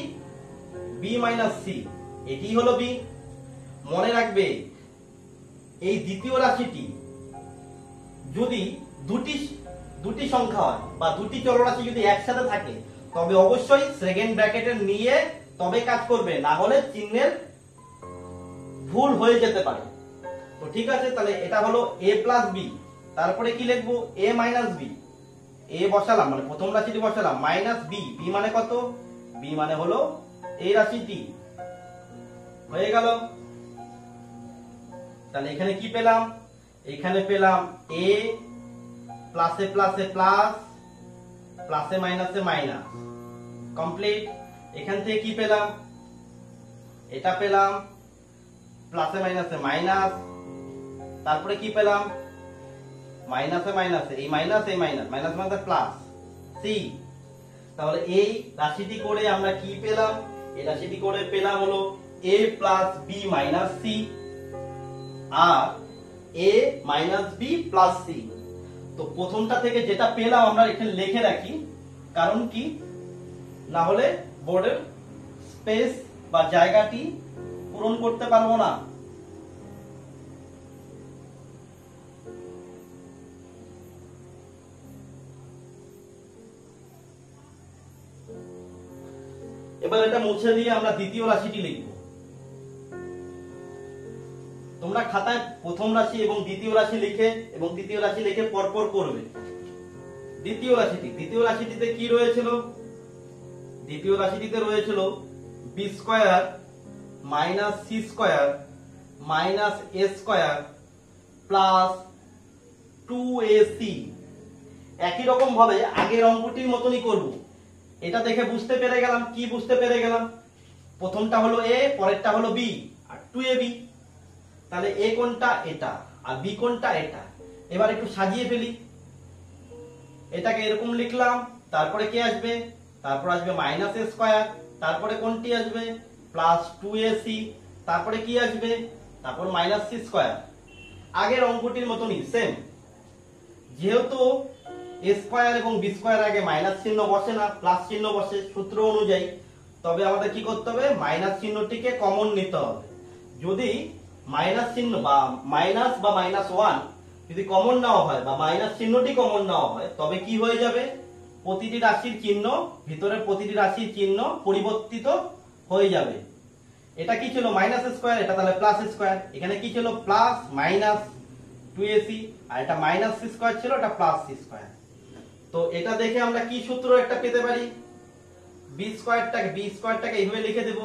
b মাইনাস c, এটি হলো b। মনে রাখবে এই দ্বিতীয় রাশিটি যদি দুটি সংখ্যা হয় বা দুটি চলরাশি যদি একসাথে থাকে, তবে অবশ্যই সেকেন্ড ব্র্যাকেটের নিয়ে তবে কাজ করবে, না হলে চিহ্নের ভুল হয়ে যেতে পারে। তো ঠিক আছে, তাহলে এটা হলো a প্লাস b। তারপরে কি লিখবো? a মাইনাস b, a বসালাম মানে প্রথম রাশিটি বসালাম, মাইনাস b, b মানে কত? b মানে হলো এই রাশিটি। হয়ে গেল। তাহলে এখানে কি পেলাম? এখানে পেলাম a প্লাসে প্লাসে প্লাস, প্লাসে মাইনাসে মাইনাস, কমপ্লিট। এখান থেকে কি পেলাম? এটা পেলাম প্লাসে মাইনাসে মাইনাস। তারপরে কি পেলাম? মাইনাসে মাইনাসে, এই মাইনাস এই মাইনাস, মাইনাস মাইনাসে প্লাস, সি। তাহলে এই রাশিটি করে আমরা কি পেলাম? এই রাশিটি করে পেলাম হলো a plus b minus c আর a minus b plus c। তো প্রথমটা থেকে যেটা পেলাম আমরা এখানে লিখে রাখি, কারণ কি না হলে বোর্ডের স্পেস বা জায়গাটি পূরণ করতে পারবো না। এবার এটা মুছে দিয়ে আমরা দ্বিতীয় রাশিটি লিখব। তোমরা খাতায় প্রথম রাশি এবং দ্বিতীয় রাশি লিখে এবং তৃতীয় রাশি লিখে পরপর করবে। দ্বিতীয় রাশিটিতে কি রয়েছিল? দ্বিতীয় রাশিটিতে রয়েছিল b square minus c square minus a square plus 2ac। একই রকম ভাবে আগের অঙ্কটির মতনই করব। এটা দেখে বুঝতে পেরে গেলাম, কি বুঝতে পেরে গেলাম? প্রথমটা হলো a, পরেরটা হলো b আর 2ab। তাহলে a কোনটা? এটা। আর b কোনটা? এটা। এবার একটু সাজিয়ে ফেলি। এটাকে এরকম লিখলাম, তারপরে কি আসবে? তারপর আসবে মাইনাস a স্কয়ার, তারপরে কোনটি আসবে? প্লাস 2ac, তারপরে কি আসবে? তারপর মাইনাস c স্কয়ার। আগের অঙ্কটির মতনই সেম। যেহেতু a স্কয়ার এবং b স্কয়ার আগে মাইনাস চিহ্ন বসে না, প্লাস চিহ্ন বসে সূত্র অনুযায়ী, তবে আমাদের কি করতে হবে? মাইনাস চিহ্নটিকে কমন নিতে হবে। যদি মাইনাস চিহ্ন বা মাইনাস বা মাইনাস 1 যদি কমন নাও হয় বা মাইনাস চিহ্নটি কমন নাও হয়, তবে কি হয়ে যাবে? প্রতিটি রাশির চিহ্ন, ভিতরের প্রতিটি রাশির চিহ্ন পরিবর্তিত হয়ে যাবে। এটা কি ছিল? মাইনাস স্কয়ার, এটা তাহলে প্লাস স্কয়ার। এখানে কি ছিল? প্লাস মাইনাস 2ac, আর এটা মাইনাস c স্কয়ার ছিল, এটা প্লাস c স্কয়ার। তো এটা দেখে আমরা কি সূত্র একটা পেতে পারি? b স্কয়ারটাকে এইভাবে লিখে দেব,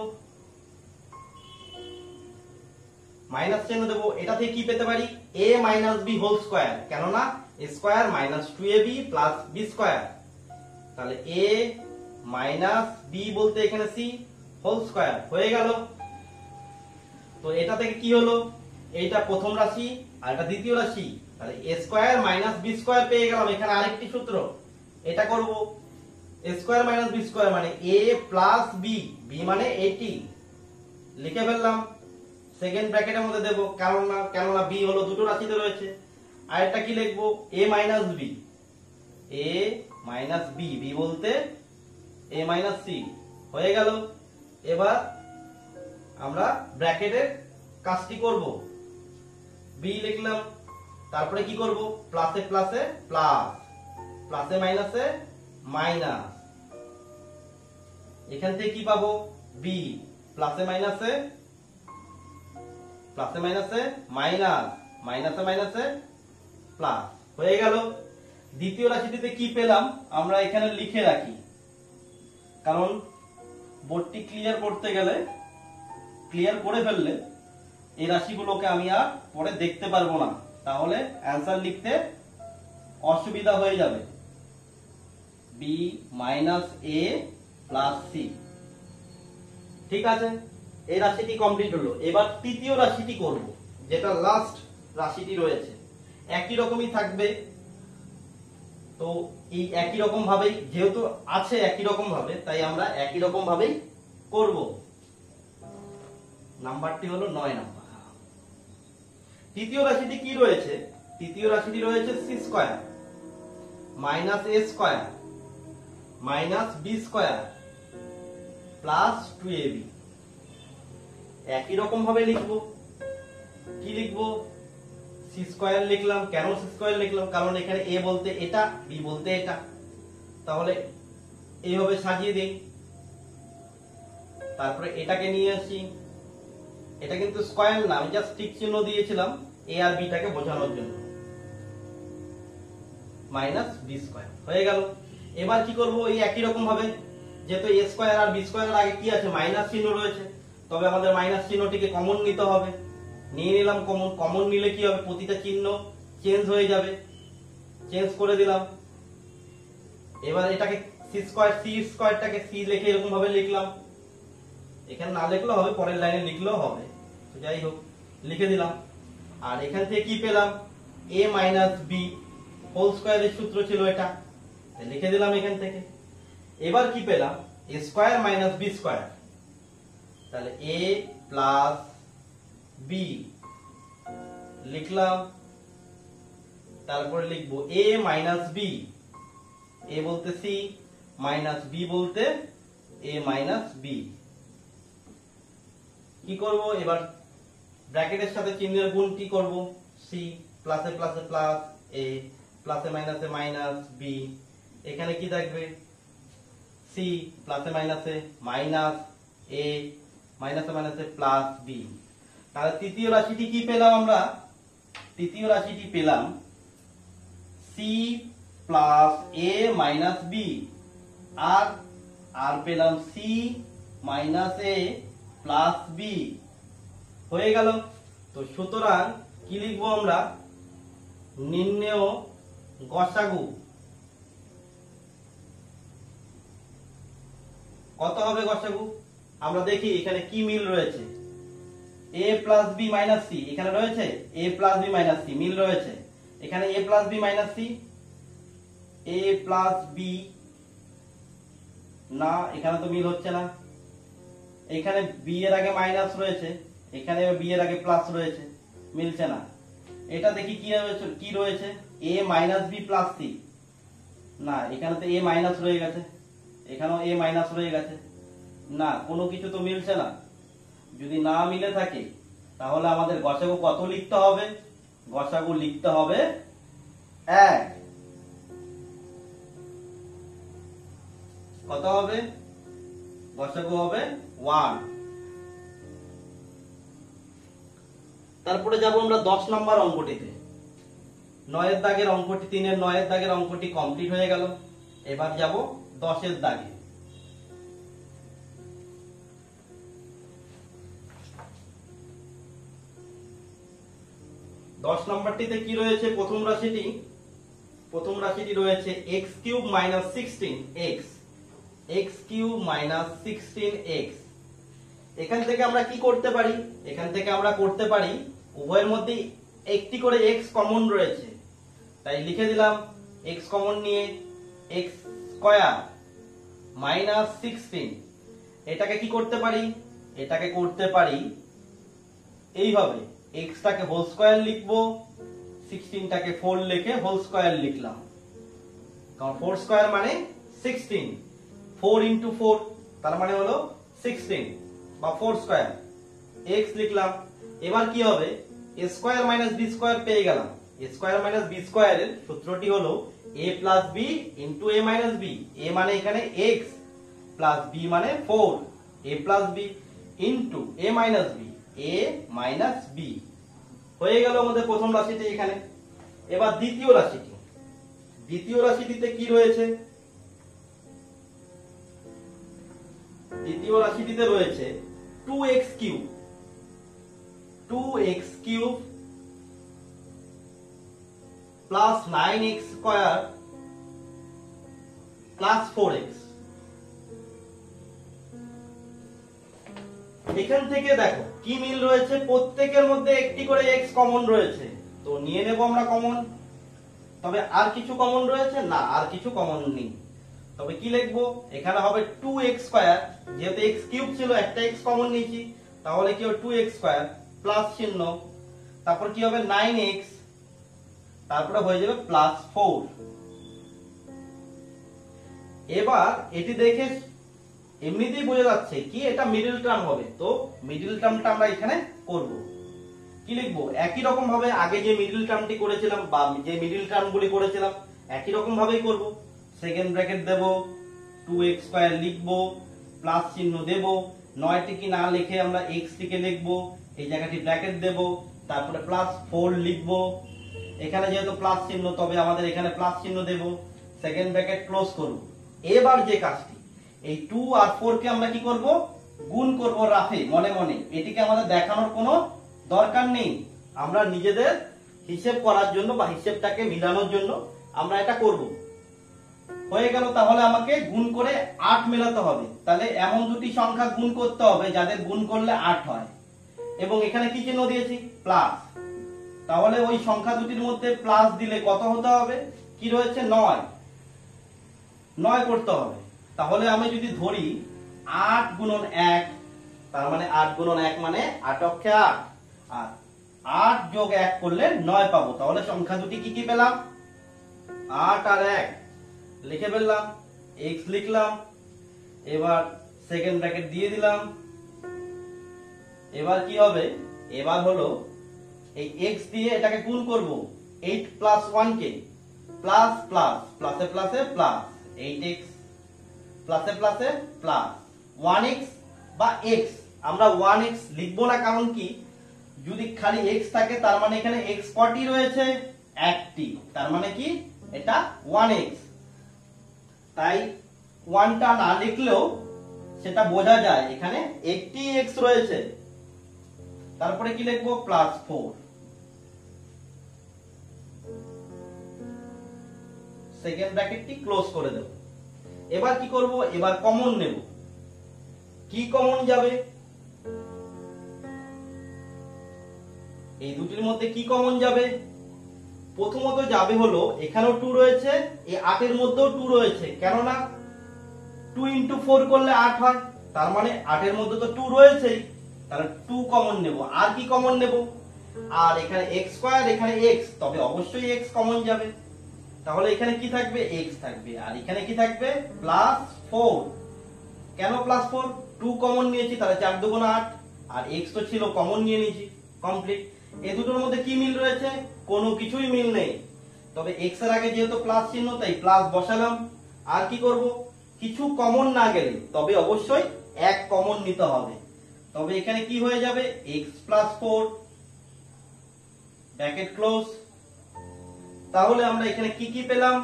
মাইনাস চিহ্ন দেব। এটা থেকে কি পেতে পারি? a minus b whole square, কেননা a square minus 2ab plus b square. তাহলে a মাইনাস b বলতে এখানে c হোল স্কয়ার হয়ে গেল। তো এটা থেকে কি হলো? এইটা প্রথম রাশি আর এটা দ্বিতীয় রাশি, তাহলে a square minus b square পেয়ে গেলাম। এখানে আরেকটি সূত্র, এটা করব। a square minus b square মানে a প্লাস b, b মানে এটি লিখে ফেললাম, সেকেন্ড ব্র্যাকেটের মধ্যে দেব, কেননা b হলো দুটো রাশিতে রয়েছে। আর এটা কি লিখবো? a minus b, a minus b, b বলতে a মাইনাস c হয়ে গেল। এবার আমরা ব্র্যাকেটের কাজটি করব। বি লিখলাম, তারপরে কি করব, প্লাসে প্লাসে প্লাস, প্লাসে মাইনাসে মাইনাস, এখান থেকে কি পাবো, বি, প্লাসে মাইনাসে মাইনাস, মাইনাসে মাইনাসে প্লাস, হয়ে গেল। দ্বিতীয় রাশিটিতে কি পেলাম আমরা এখানে লিখে রাখি, কারণ বোর্ডটি ক্লিয়ার করতে গেলে, ক্লিয়ার করে ফেললে এই রাশিগুলোকে আমি আর পরে দেখতে পারবো না, তাহলে অ্যান্সার লিখতে অসুবিধা হয়ে যাবে। বি মাইনাস এ প্লাস সি, ঠিক আছে, এই রাশিটি কমপ্লিট হলো। এবার তৃতীয় রাশিটি করব, যেটা লাস্ট রাশিটি রয়েছে, একই রকমই থাকবে। তো এই একই রকম ভাবেই, যেহেতু আছে একই রকম ভাবে, তাই আমরা একই রকম ভাবেই করব। নাম্বারটি হলো 9 নাম্বার। তৃতীয় রাশিটি কি রয়েছে, তৃতীয় রাশিটি রয়েছে C square minus A square minus B square plus 2ab। একই রকম ভাবে লিখবো, কি লিখবো, সি স্কয়ার লিখলাম। কেন সি স্কয়ার লিখলাম, কারণ এখানে এ বলতে এটা, বি বলতে এটা, তাহলে এইভাবে সাজিয়ে দিই। তারপরে এটাকে নিয়ে আসি, এটা কিন্তু স্কয়ার না, আমি জাস্ট টিক চিহ্ন দিয়েছিলাম এ আর বিটাকে বোঝানোর জন্য, মাইনাস বি স্কয়ার, হয়ে গেল। এবার কি করব, এই একই রকম ভাবে, যেহেতু এ স্কয়ার আর বি স্কয়ারের আগে কি আছে, মাইনাস চিহ্ন রয়েছে, তবে আমাদের মাইনাস চিহ্নটিকে কমন নিতে হবে। নিয়ে নিলাম কমন, কমন নিলে কি হবে, প্রতিটা চিহ্ন চেঞ্জ হয়ে যাবে, চেঞ্জ করে দিলাম। এবার এটাকে সি স্কয়ারটাকে সি লিখে এরকম ভাবে লিখলাম, এখানে না লিখলেও হবে, পরের লাইনে লিখলেও হবে, তো যাই হোক লিখে দিলাম। আর এখান থেকে কি পেলাম, a মাইনাস বি হোল স্কয়ারের সূত্র ছিল এটা, লিখে দিলাম এখান থেকে। এবার কি পেলাম, a square minus B square, তাহলে a প্লাস বি লিখলাম। তারপরে লিখবো a মাইনাস বি, a বলতে সি, মাইনাস বি বলতে a মাইনাস বি। কি করব, এবার ব্র্যাকেটের সাথে চিহ্নের গুণটি করব, সি প্লাসে প্লাসে প্লাস, এ প্লাসে মাইনাসে মাইনাস বি, এখানে কি থাকবে, সি প্লাসে মাইনাসে মাইনাস এ, মাইনাসে মাইনাসে প্লাস বি। তাহলে তৃতীয় রাশিটি কি পেলাম আমরা, তৃতীয় রাশিটি পেলাম সি প্লাস এ মাইনাস বি, আর পেলাম সি মাইনাস এ প্লাস বি, হয়ে গেল। তো সুতরাং কি লিখবো আমরা, নির্ণেয় গসাগু কত হবে, গসাগু আমরা দেখি এখানে কি মিল রয়েছে, a plus B minus C, এখানে রয়েছে a plus B minus C, মিল রয়েছে এখানে a plus B minus C, a plus B, না এখানে তো মিল হচ্ছে না, এখানে বি এর আগে মাইনাস রয়েছে, এখানে বি এর আগে প্লাস রয়েছে, মিলছে না। এটা দেখি কি রয়েছে, a minus B plus C, না এখানে তো a মাইনাস রয়ে গেছে, এখানেও a মাইনাস রয়ে গেছে, না কোনো কিছু তো মিলছে না। যদি না মিলে থাকে তাহলে আমাদের গসাগু কত লিখতে হবে, গসাগু লিখতে হবে 1। কত হবে, গসাগু হবে 1। তারপরে যাব আমরা 10 নম্বর অঙ্কটিতে। 9 এর দাগের অঙ্কটি, 3 এর 9 এর দাগের অঙ্কটি কমপ্লিট হয়ে গেল। এবার যাব 10 এর দাগে। দশ নম্বরটিতে কি রয়েছে, প্রথম রাশিটি রয়েছে x cube minus 16x, x cube minus 16x। এখান থেকে আমরা কি করতে পারি, এখান থেকে আমরা করতে পারি, উভয়ের মধ্যে একটি করে x কমন রয়েছে, তাই লিখে দিলাম x কমন নিয়ে x স্কয়ার মাইনাস 16। এটাকে কি করতে পারি, এটাকে করতে পারি এইভাবে, x টাকে হোল স্কয়ার লিখবো, 16 টাকে 4 লিখে হোল স্কয়ার লিখলাম, কারণ 4 স্কয়ার মানে 16, 4 ইনটু 4 তার মানে হলো 16 বা 4 স্কয়ার, x লিখলাম। এবার কি হবে, A square minus B square পেয়ে গেলাম। এ স্কয়ার মাইনাস বি স্কয়ারের সূত্রটি হলো a plus B into A minus B. A মানে এখানে x প্লাস বি মানে 4, a plus B into A minus B, A minus B. হয়ে গেল আমাদের প্রথম রাশিটি এখানে। এবার দ্বিতীয় রাশিটি, দ্বিতীয় রাশিটিতে কি রয়েছে? দ্বিতীয় রাশিটিতে রয়েছে 2x cube, 2x cube plus 9x square plus 4x। এখান থেকে দেখো কি মিল রয়েছে, প্রত্যেকের মধ্যে একটি করে x কমন রয়েছে, তো নিয়ে নেব আমরা কমন। তবে আর কিছু কমন রয়েছে না, আর কিছু কমন নেই। তবে কি লিখবো, এখানে হবে 2x স্কয়ার, যেহেতু x কিউব ছিল একটা x কমন নিয়েছি, তাহলে কি হবে 2x স্কয়ার প্লাস চিহ্ন, তারপর কি হবে 9x, তারপরে হয়ে যাবে প্লাস 4। এবার এটি দেখে এমনিতেই বোঝা যাচ্ছে কি এটা মিডল টার্ম হবে, তো মিডল টার্মটা আমরা এখানে করব। কি লিখবো, একই রকম ভাবে আগে যে মিডল টার্মটি করেছিলাম বা যে মিডল টার্মগুলি করেছিলাম একই রকম ভাবেই করব। সেকেন্ড ব্র্যাকেট দেব, 2x স্কয়ার লিখবো, প্লাস চিহ্ন দেব, 9 টিকে না লিখে আমরা x টিকে লিখবো, এই জায়গাটি ব্র্যাকেট দেব, তারপরে প্লাস 4 লিখবো। এখানে যেহেতু প্লাস চিহ্ন তবে আমাদের এখানে প্লাস চিহ্ন দেব, সেকেন্ড ব্র্যাকেট ক্লোজ করব। এবার যে কাজটি, এই 2 আর 4 কে আমরা কি করব, গুণ করব রাফে মনে মনে। এটিকে আমাদের দেখানোর কোনো দরকার নেই, আমরা নিজেদের হিসেব করার জন্য বা হিসেবটাকে মিলানোর জন্য আমরা এটা করব। হয়ে গেল, তাহলে আমাকে গুণ করে 8 মেলাতে হবে। তাহলে এমন দুটি সংখ্যা গুণ করতে হবে যাদের গুণ করলে 8 হয়, এবং এখানে কি চিহ্ন দিয়েছি, প্লাস। তাহলে ওই সংখ্যা দুটির মধ্যে প্লাস দিলে কত হতে হবে, কি রয়েছে 9, 9 করতে হবে। তাহলে আমি যদি ধরি 8 গুণন 1, তার মানে 8 গুণন 1 মানে 8 অক্ষে 8, আর 8 যোগ 1 করলে 9 পাবো। তাহলে সংখ্যা দুটি কি কি পেলাম, 8 আর 1 লিখে ফেললাম, x লিখলাম, এবার সেকেন্ড ব্র্যাকেট দিয়ে দিলাম। এবার কি হবে, এবার হলো এই x দিয়ে এটাকে গুণ করব, 8 প্লাস 1 কে, প্লাস প্লাস প্লাসে প্লাসে প্লাস 8x, প্লাসে প্লাসে প্লাস 1x বা x। আমরা 1x লিখবো না, কারণ কি, যদি খালি x থাকে তার মানে এখানে x কটি রয়েছে, একটি, তার মানে কি এটা 1x। তাই 1টা না লিখলেও সেটা বোঝা যায় এখানে একটি x রয়েছে। তারপরে কি লিখবো, প্লাস 4, সেকেন্ড ব্র্যাকেটটি ক্লোজ করে দেব। এবার কি করব, এবার কমন নেব। কি কমন যাবে, এই দুটির মধ্যে কি কমন যাবে, প্রথমত যাবে হলো এখানেও 2 রয়েছে, এই 8 এর মধ্যেও 2 রয়েছে, কেননা 2 ইনটু 4 করলে 8 হয়, তার মানে 8 এর মধ্যে তো 2 রয়েছেই, তাহলে 2 কমন নেব। আর কি কমন নেব, আর এখানে x স্কয়ার, এখানে x, তবে অবশ্যই x কমন যাবে। তাহলে এখানে কি থাকবে, x থাকবে, আর এখানে কি থাকবে, প্লাস 4। কেন প্লাস 4, 2 কমন নিয়েছি, তাহলে 4 দুগুণ 8, আর x তো ছিল কমন নিয়ে নিয়েছি, কমপ্লিট। এই দুটোর মধ্যে কি মিল রয়েছে, কোনো কিছুই মিল নেই। তবে x এর আগে যেহেতু প্লাস চিহ্ন তাই প্লাস বসালাম। আর কি করব, কিছু কমন না গেলে তবে অবশ্যই এক কমন নিতে হবে। তবে এখানে কি হয়ে যাবে, x প্লাস 4, ব্র্যাকেট ক্লোজ। তাহলে আমরা এখানে কি কি পেলাম,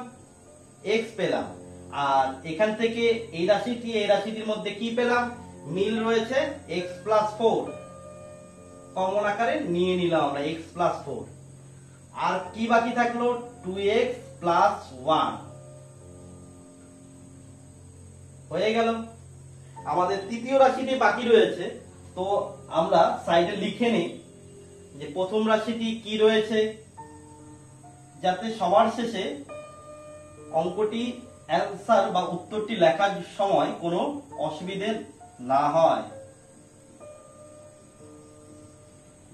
x পেলাম, আর এখান থেকে এই রাশিটি এই রাশিটির মধ্যে কি পেলাম, মিল রয়েছে x প্লাস 4, কমন আকারে নিয়ে নিলাম আমরা x প্লাস 4। আর কি বাকি থাকলো, 2x প্লাস 1 হয়ে গেল। আমাদের তৃতীয় রাশিটি বাকি রয়েছে, তো আমরা সাইডে লিখে নিই যে প্রথম রাশিটি কি রয়েছে, যাতে সবার শেষে অঙ্কটি অ্যান্সার বা উত্তরটি লেখার সময় কোনো অসুবিধে না হয়।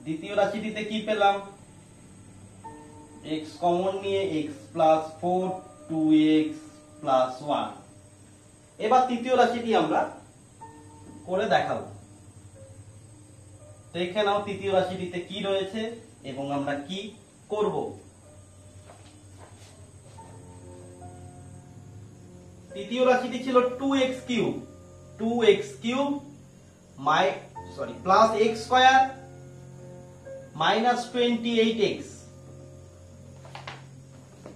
দ্বিতীয় রাশিটিতে কি পেলাম, x কমন নিয়ে x প্লাস 4, 2x প্লাস 1। এবার তৃতীয় রাশিটি আমরা করে দেখাবো। দেখে নাও তৃতীয় রাশিটিতে কি রয়েছে। এবং আমরা কি করব, তৃতীয় রাশিটি ছিল 2x cube, 2x cube plus x square minus 28x।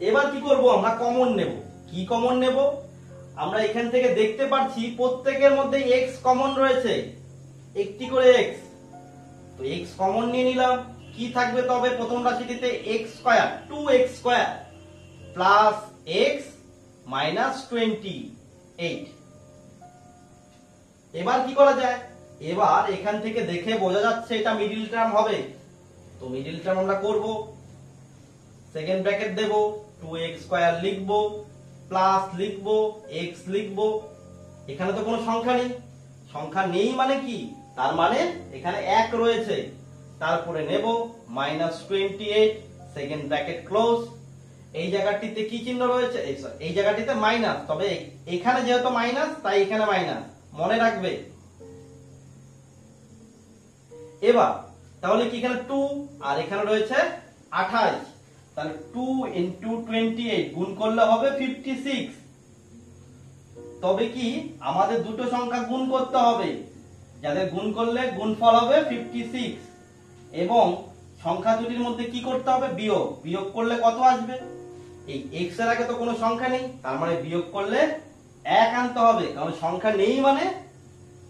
এবার কি করব, আমরা কমন নেব। কি কমন নেব, আমরা এখান থেকে দেখতে পাচ্ছি প্রত্যেকের মধ্যে x কমন রয়েছে, একটি করে x, তো x কমন নিয়ে নিলাম। কি থাকবে তবে প্রথম রাশিটিতে x square, 2x square plus x minus 28। এবার কি করা যায়, এবার এখান থেকে দেখে বোঝা যাচ্ছে এটা মিডল টার্ম হবে, তো মিডল টার্ম আমরা করব, সেকেন্ড ব্র্যাকেট দেব, 2x স্কয়ার লিখব, প্লাস লিখব, x লিখব। এখানে তো কোনো সংখ্যা নেই, সংখ্যা নেই মানে কি, তার মানে এখানে 1 রয়েছে। তারপরে নেব মাইনাস 28, সেকেন্ড ব্র্যাকেট ক্লোজ। এই জায়গাটিতে কি চিহ্ন রয়েছে, এই জায়গাটিতে মাইনাস, তবে এখানে যেহেতু মাইনাস তাই এখানে মাইনাস, মনে রাখবে। এবার তাহলে কি এখানে 2 আর এখানে রয়েছে 28, তাহলে 2 ইনটু 28 গুণ করলে হবে 56। তবে কি আমাদের দুটো সংখ্যা গুণ করতে হবে, যাদের গুণ করলে গুণফল হবে 56, এবং সংখ্যা দুটির মধ্যে কি করতে হবে, বিয়োগ। বিয়োগ করলে কত আসবে, এই x এর আগে তো কোনো সংখ্যা নেই, তার মানে বিয়োগ করলে 1 আনতে হবে, কারণ সংখ্যা নেই মানে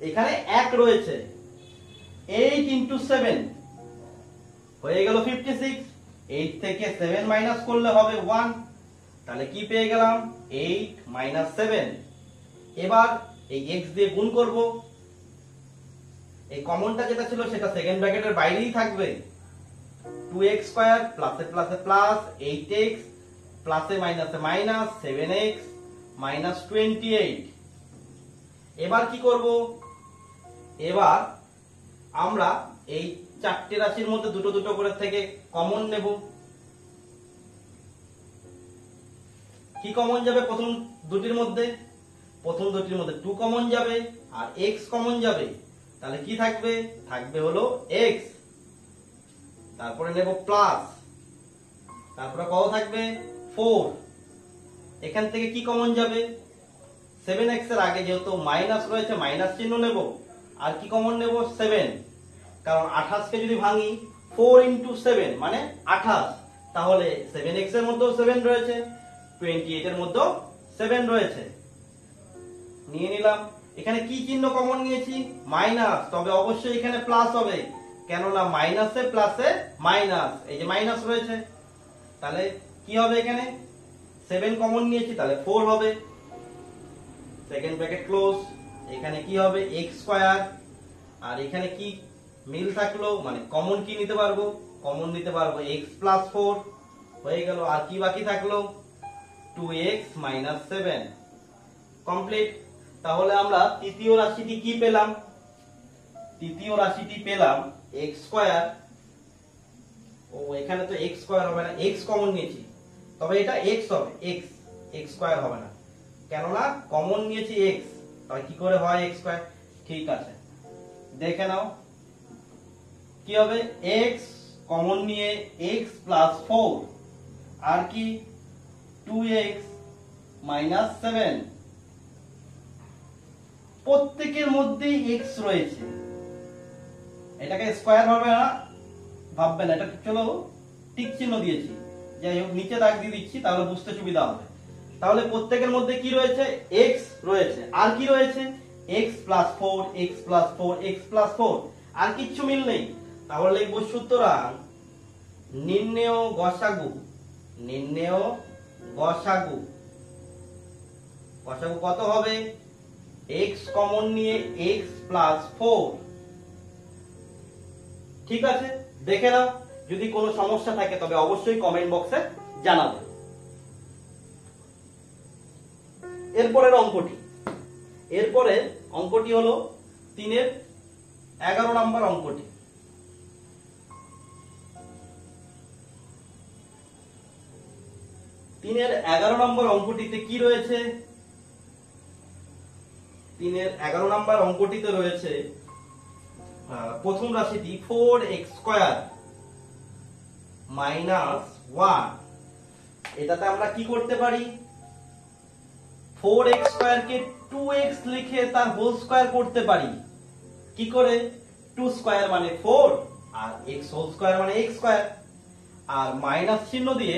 এখানে 1 রয়েছে। 8 ইনটু 7 হয়ে গেল 56, 8 থেকে 7 মাইনাস করলে হবে 1, তাহলে কি পেয়ে গেলাম, 8 মাইনাস 7। এবার এই x দিয়ে গুণ করব, এই কমনটা যেটা ছিল সেটা সেকেন্ড ব্র্যাকেটের বাইরেই থাকবে, 2x স্কয়ার প্লাসে প্লাসে প্লাস 8x প্লাসে মাইনাসে মাইনাস 7x মাইনাস 28। এবার কি করব, এবার আমরা এই চারটি রাশির মধ্যে দুটো দুটো করে থেকে কমন নেব। কি কমন যাবে প্রথম দুটির মধ্যে, প্রথম দুটির মধ্যে 2 কমন যাবে আর x কমন যাবে, তাহলে কি থাকবে, থাকবে হলো x, তারপরে নেব প্লাস, তারপরে কত থাকবে 4। এখান থেকে কি কমন যাবে, 7x এর আগে যেহেতু মাইনাস রয়েছে মাইনাস চিহ্ন নেব, আর কি কমন নেব 7, কারণ 28 কে যদি ভাঙি 4 ইনটু 7 মানে 28, তাহলে 7x এর মধ্যেও 7 রয়েছে, 28 এর মধ্যেও 7 রয়েছে, নিয়ে নিলাম। এখানে কি চিহ্ন কমন নিয়েছি, মাইনাস, তবে অবশ্যই এখানে প্লাস হবে, কেননা মাইনাসে প্লাসে মাইনাস, এই যে মাইনাস রয়েছে, তাহলে কি হবে, এখানে 7 কমন নিয়েছি তাহলে 4 হবে, সেকেন্ড ব্র্যাকেট ক্লোজ। এখানে কি হবে x স্কয়ার, আর এখানে কি মিল থাকলো, মানে কমন কি নিতে পারবো, কমন নিতে পারবো x প্লাস 4 হয়ে গেল, আর কি বাকি থাকলো 2x মাইনাস 7, কমপ্লিট। তাহলে আমরা তৃতীয় রাশিটি কি পেলাম, তৃতীয় রাশিটি পেলাম x স্কয়ার, ও এখানে তো x স্কয়ার হবে না, x কমন নিয়েছি, তবে এটা x হবে, x স্কয়ার হবে না, কেননা কমন নিয়েছি x, তাহলে কি করে হয় x স্কয়ার, ঠিক আছে দেখে নাও কি হবে, x কমন নিয়ে x প্লাস 4 আর কি 2x মাইনাস 7, প্রত্যেকের মধ্যেই x রয়েছে, এটাকে স্কয়ার হবে না ভাববেন, এটা চলো টিক চিহ্ন দিয়েছি, যাই হোক নিচে দাগ দিয়ে দিচ্ছি তাহলে বুঝতে সুবিধা হবে। তাহলে প্রত্যেকের মধ্যে কি রয়েছে, x রয়েছে, আর কি রয়েছে x plus 4, x plus 4, x plus 4, আর কিচ্ছু মিল নেই, তাহলে লিখব সুতরাং নির্ণেয় গসাগু, নির্ণেয় গসাগু, গসাগু কত হবে, x কমন নিয়ে x প্লাস 4, ঠিক আছে দেখে নাও, যদি কোনো সমস্যা থাকে তবে অবশ্যই কমেন্ট বক্সে জানাবে। এরপরের অঙ্কটি, এরপরের অঙ্কটি হলো 3-এর 11 নম্বর অঙ্কটি। 3-এর 11 নম্বর অঙ্কটিতে কি রয়েছে, 3-এর 11 নম্বর অঙ্কটিতে রয়েছে প্রথম রাশিটি 4x স্কয়ার মাইনাস 1। এটাতে আমরা কি করতে পারি, 4x স্কয়ারকে 2x লিখে তার হোল স্কয়ার করতে পারি। কি করে, 2 স্কয়ার মানে 4 আর x হোল স্কয়ার মানে x স্কয়ার, আর মাইনাস চিহ্ন দিয়ে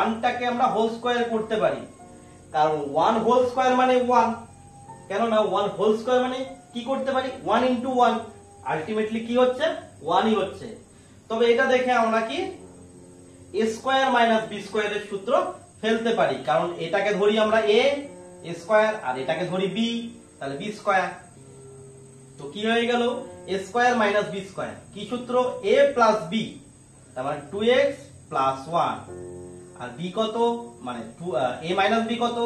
1টাকে আমরা হোল স্কয়ার করতে পারি, কারণ 1 হোল স্কয়ার মানে 1, কেন না 1 হোল স্কয়ার মানে কি করতে পারি 1 ইনটু 1, আলটিমেটলি কি হচ্ছে 1ই হচ্ছে। তবে এটা দেখে আমরা কি a স্কয়ার মাইনাস b স্কয়ারের সূত্র ফেলতে পারি, কারণ এটাকে ধরি আমরা a স্কয়ার আর এটাকে ধরি b, তাহলে b স্কয়ার। তো কি হয়ে গেল a square minus b square, কি সূত্র a প্লাস b, তার মানে 2x প্লাস 1, আর b কত মানে a মাইনাস b কত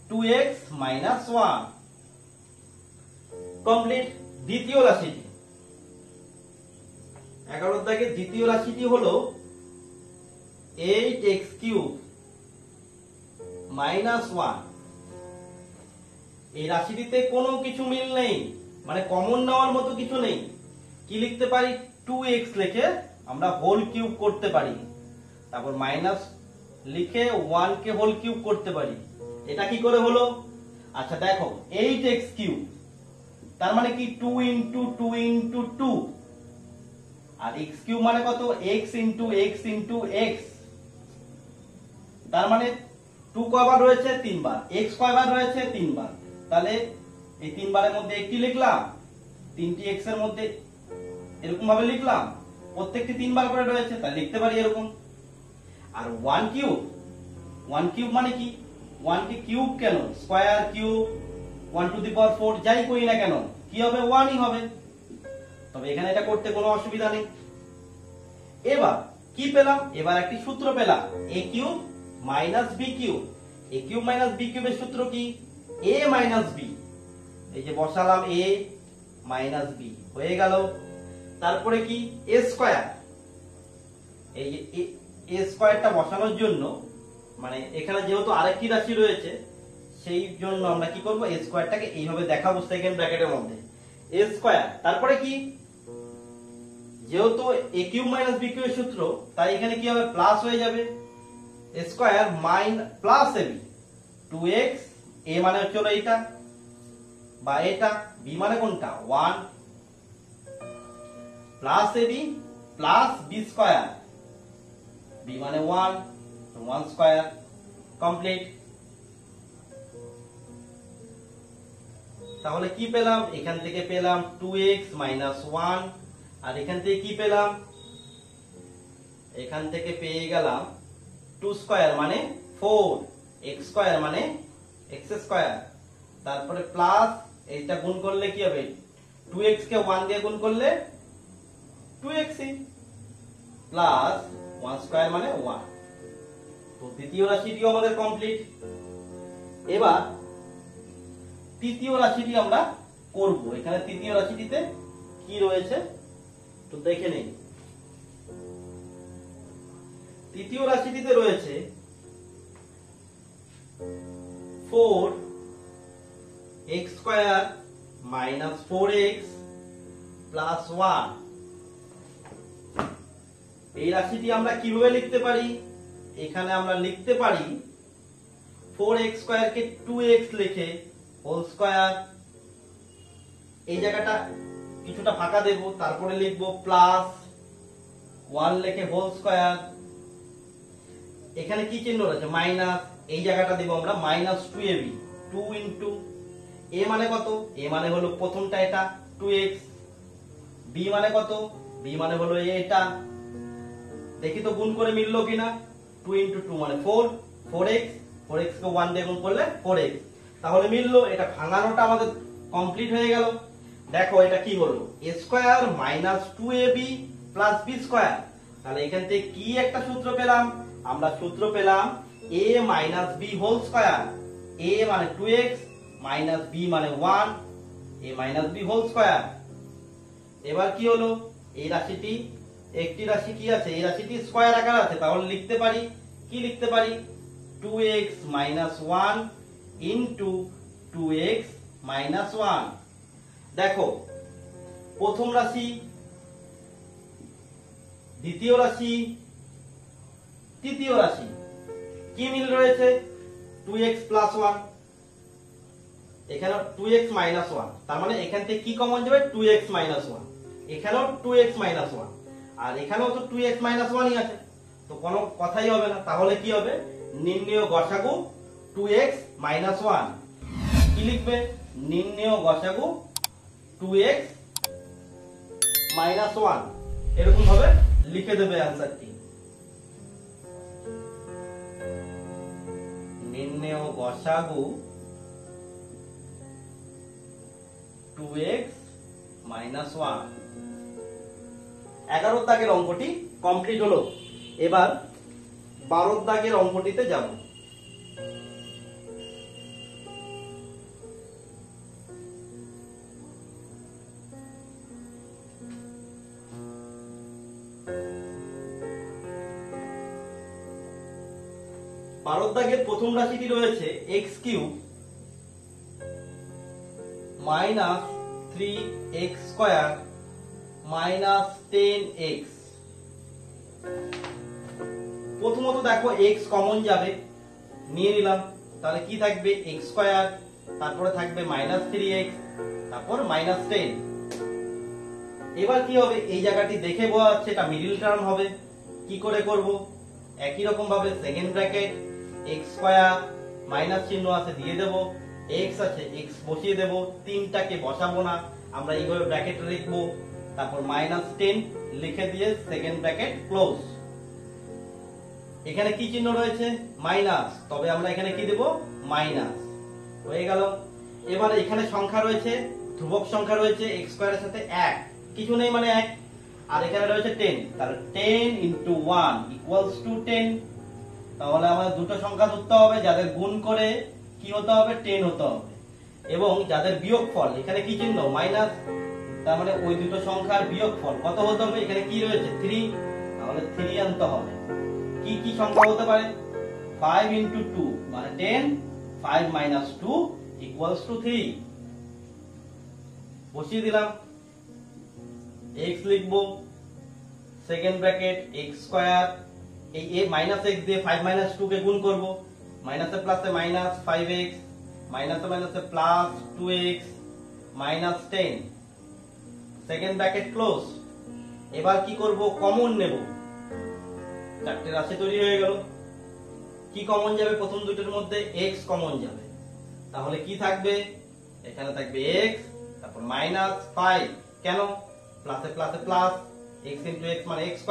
2x মাইনাস 1। কমপ্লিট। দ্বিতীয় রাশিটি 11 দাগের দ্বিতীয় রাশিটি হলো 8x কিউব মাইনাস 1। এই রাশিটিতে কোনো কিছু মিল নেই, মানে কমন নেওয়ার মতো কিছু নেই। কি লিখতে পারি 2x লিখে আমরা হোল কিউব করতে পারি, তারপর মাইনাস লিখে 1 কে হোল কিউব করতে পারি। এটা কি করে হলো, আচ্ছা দেখো 8x কিউব তার মানে কি 2 ইনটু 2 ইনটু 2, আর x কিউব মানে কত x into x into x, তার মানে 2 কয়বার রয়েছে 3 বার, x কয়বার রয়েছে 3 বার, তাহলে এই 3 বারের মধ্যে একটি লিখলাম, 3টি x এর মধ্যে এরকম ভাবে লিখলাম, প্রত্যেকটি 3 বার করে রয়েছে তাই লিখতে পারি এরকম। আর 1 কিউব মানে কি 1 কে কিউব কেন, স্কয়ার কিউব 1 টু দি পাওয়ার 4 যাই করি না কেন কি হবে 1ই হবে। তবে এখানে এটা করতে কোনো অসুবিধা নেই। এবার কি পেলাম, এবার একটি সূত্র পেলাম a cube minus b cube. a cube minus b কিউবের সূত্র কি a মাইনাস b, এই যে বসালাম a মাইনাস b হয়ে গেল। তারপরে কি a স্কয়ার, এই যে a স্কয়ারটা বসানোর জন্য মানে এখানে যেহেতু আরেকটি রাশি রয়েছে সেই জন্য আমরা কি করব a স্কয়ারটাকে এইভাবে দেখাবো সেকেন্ড ব্র্যাকেটের মধ্যে a স্কয়ার, তারপরে কি যেহেতু a কিউব মাইনাস b কিউবের সূত্র তাই এখানে কি হবে প্লাস হয়ে যাবে a square minus plus ab, 2x a মানে হচ্ছে এইটা বা এটা, b মানে কোনটা 1 plus ab plus b square, b মানে 1 1 স্কয়ার। কমপ্লিট। তাহলে কি পেলাম, এখান থেকে পেলাম 2x মাইনাস 1, আর এখান থেকে কি পেলাম, এখান থেকে পেয়ে গেলাম 2 স্কয়ার মানে 4, x স্কয়ার মানে x স্কয়ার, তারপরে প্লাস এইটা গুণ করলে কি হবে 2x কে 1 দিয়ে গুণ করলে 2x প্লাস 1 স্কয়ার মানে 1। তো দ্বিতীয় রাশিটিও আমাদের কমপ্লিট। এবার তৃতীয় রাশিটি আমরা করব। এখানে তৃতীয় রাশিটিতে কি রয়েছে তো দেখে নেই। তৃতীয় রাশিটিতে রয়েছে 4x square minus 4x plus 1। এই রাশিটি আমরা কিভাবে লিখতে পারি, এখানে আমরা লিখতে পারি 4x স্কয়ারকে 2x লিখে হোল স্কয়ার, এই জায়গাটা কিছুটা ফাঁকা দেব, তারপরে লিখব প্লাস 1 লিখে হোল স্কয়ার, এখানে কি চিহ্ন রয়েছে মাইনাস, এই জায়গাটা দেব আমরা মাইনাস 2ab, 2 ইনটু a মানে কত, a মানে হলো প্রথমটা এটা 2x, b মানে কত, b মানে হলো এটা, দেখি তো গুণ করে মিললো কিনা, 2 ইনটু 2 মানে 4, 4x, 4x কে 1 দিয়ে গুণ করলে 4x, তাহলে মিললো। এটা ভাঙানোটা আমাদের কমপ্লিট হয়ে গেল। দেখো এটা কি হলো a square minus 2ab plus b square, তাহলে এখান থেকে কি একটা সূত্র পেলাম, আমরা সূত্র পেলাম a minus b whole square, a মানে 2x মাইনাস b মানে 1, a minus b whole square. এবার কি হলো, এই রাশিটি একটি রাশি কি আছে, এই রাশিটি স্কয়ার আকার আছে, তাহলে লিখতে পারি কি লিখতে পারি 2x minus 1 into 2x minus 1। দেখো প্রথম রাশি দ্বিতীয় রাশি তৃতীয় রাশি কি মিল রয়েছে 2x + 1, এখানে 2x - 1, তার মানে এখান থেকে কি কমন যাবে 2x - 1, এখানেও 2x - 1 আর এখানেও তো 2x - 1ই আছে, তো কোনো কথাই হবে না। তাহলে কি হবে নির্ণেয় গসাগু 2x - 1, কি লিখবে নির্ণেয় গসাগু 2x - 1, এরকম ভাবে লিখে দেবে অ্যানসারটি। নির্ণেয় গসাগু 2x - 1। 11 দাগের অঙ্কটি কমপ্লিট হলো। এবার 12 দাগের অঙ্কটিতে যাব। দাগের প্রথম রাশিটি রয়েছে x³ - 3x² - 10x। প্রথমত দেখো x কমন যাবে, নিয়ে নিলাম, তাহলে কি থাকবে x², তারপরে থাকবে -3x, তারপর -10। এবার কি হবে এই জায়গাটি দেখে বোঝা যাচ্ছে এটা মিডল টার্ম হবে। কি করে করব একই রকম ভাবে সেকেন্ড ব্র্যাকেট x² মাইনাস চিহ্ন আছে দিয়ে দেব, x আছে x বসিয়ে দেব, 3টাকে বসাবো না, আমরা এইভাবে ব্র্যাকেট লিখবো, তারপর -10 লিখে দিয়ে সেকেন্ড ব্র্যাকেট ক্লোজ। এখানে কি চিহ্ন রয়েছে মাইনাস, তবে আমরা এখানে কি দেব মাইনাস, হয়ে গেল। এবার এখানে সংখ্যা রয়েছে, ধ্রুবক সংখ্যা রয়েছে x² এর সাথে 1, কিছু নেই মানে 1, আর এখানে রয়েছে 10, তাহলে 10 × 1 = 10। তাহলে আমাদের দুটো সংখ্যা ধরতে হবে যাদের গুণ করে কি হতে হবে 10 হতে হবে, এবং যাদের বিয়োগফল এখানে কি চিহ্ন মাইনাস, তার মানে ওই দুটো সংখ্যার বিয়োগফল কত হতে হবে, এখানে কি রয়েছে 3, তাহলে 3 আনতে হবে। কি কি সংখ্যা হতে পারে 5 × 2 মানে 10, 5 - 2 = 3, বসিয়ে দিলাম, x লিখবো, সেকেন্ড ব্র্যাকেট x², এই -x দিয়ে 5 - 2 কে গুণ করব, মাইনাসে প্লাসে -5x, মাইনাসে মাইনাসে +2x, -10, সেকেন্ড ব্র্যাকেট ক্লোজ। এবার কি করব কমন নেব, চারটে রাশি তৈরি হয়ে গেল। কি কমন যাবে প্রথম দুটোর মধ্যে x কমন যাবে, তাহলে কি থাকবে এখানে থাকবে x, তারপর -5, কেন প্লাসে প্লাসে প্লাস, x × x মানে x²,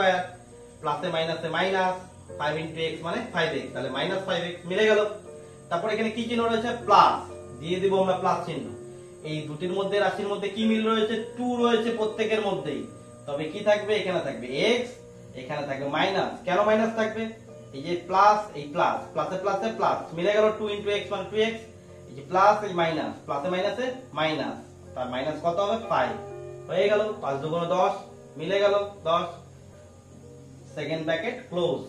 প্লাসে মাইনাসে মাইনাস, 5 × x মানে 5x, তাহলে -5x মিলে গেল। তারপর এখানে কি চিহ্ন রয়েছে প্লাস, দিয়ে দিব আমরা প্লাস চিহ্ন। এই দুটির মধ্যে রাশির মধ্যে কি মিল রয়েছে 2 রয়েছে প্রত্যেকের মধ্যেই, তবে কি থাকবে এখানে থাকবে x, এখানে থাকবে মাইনাস, কেন মাইনাস থাকবে এই যে প্লাস, এই প্লাস, প্লাসে প্লাসে প্লাস মিলে গেল, 2 × x মানে 2x, এই যে প্লাস এই মাইনাস, প্লাসে মাইনাসে মাইনাস, তার মাইনাস কত হবে 5, হয়ে গেল 5 × 2 = 10, মিলে গেল 10, সেকেন্ড ব্র্যাকেট ক্লোজ।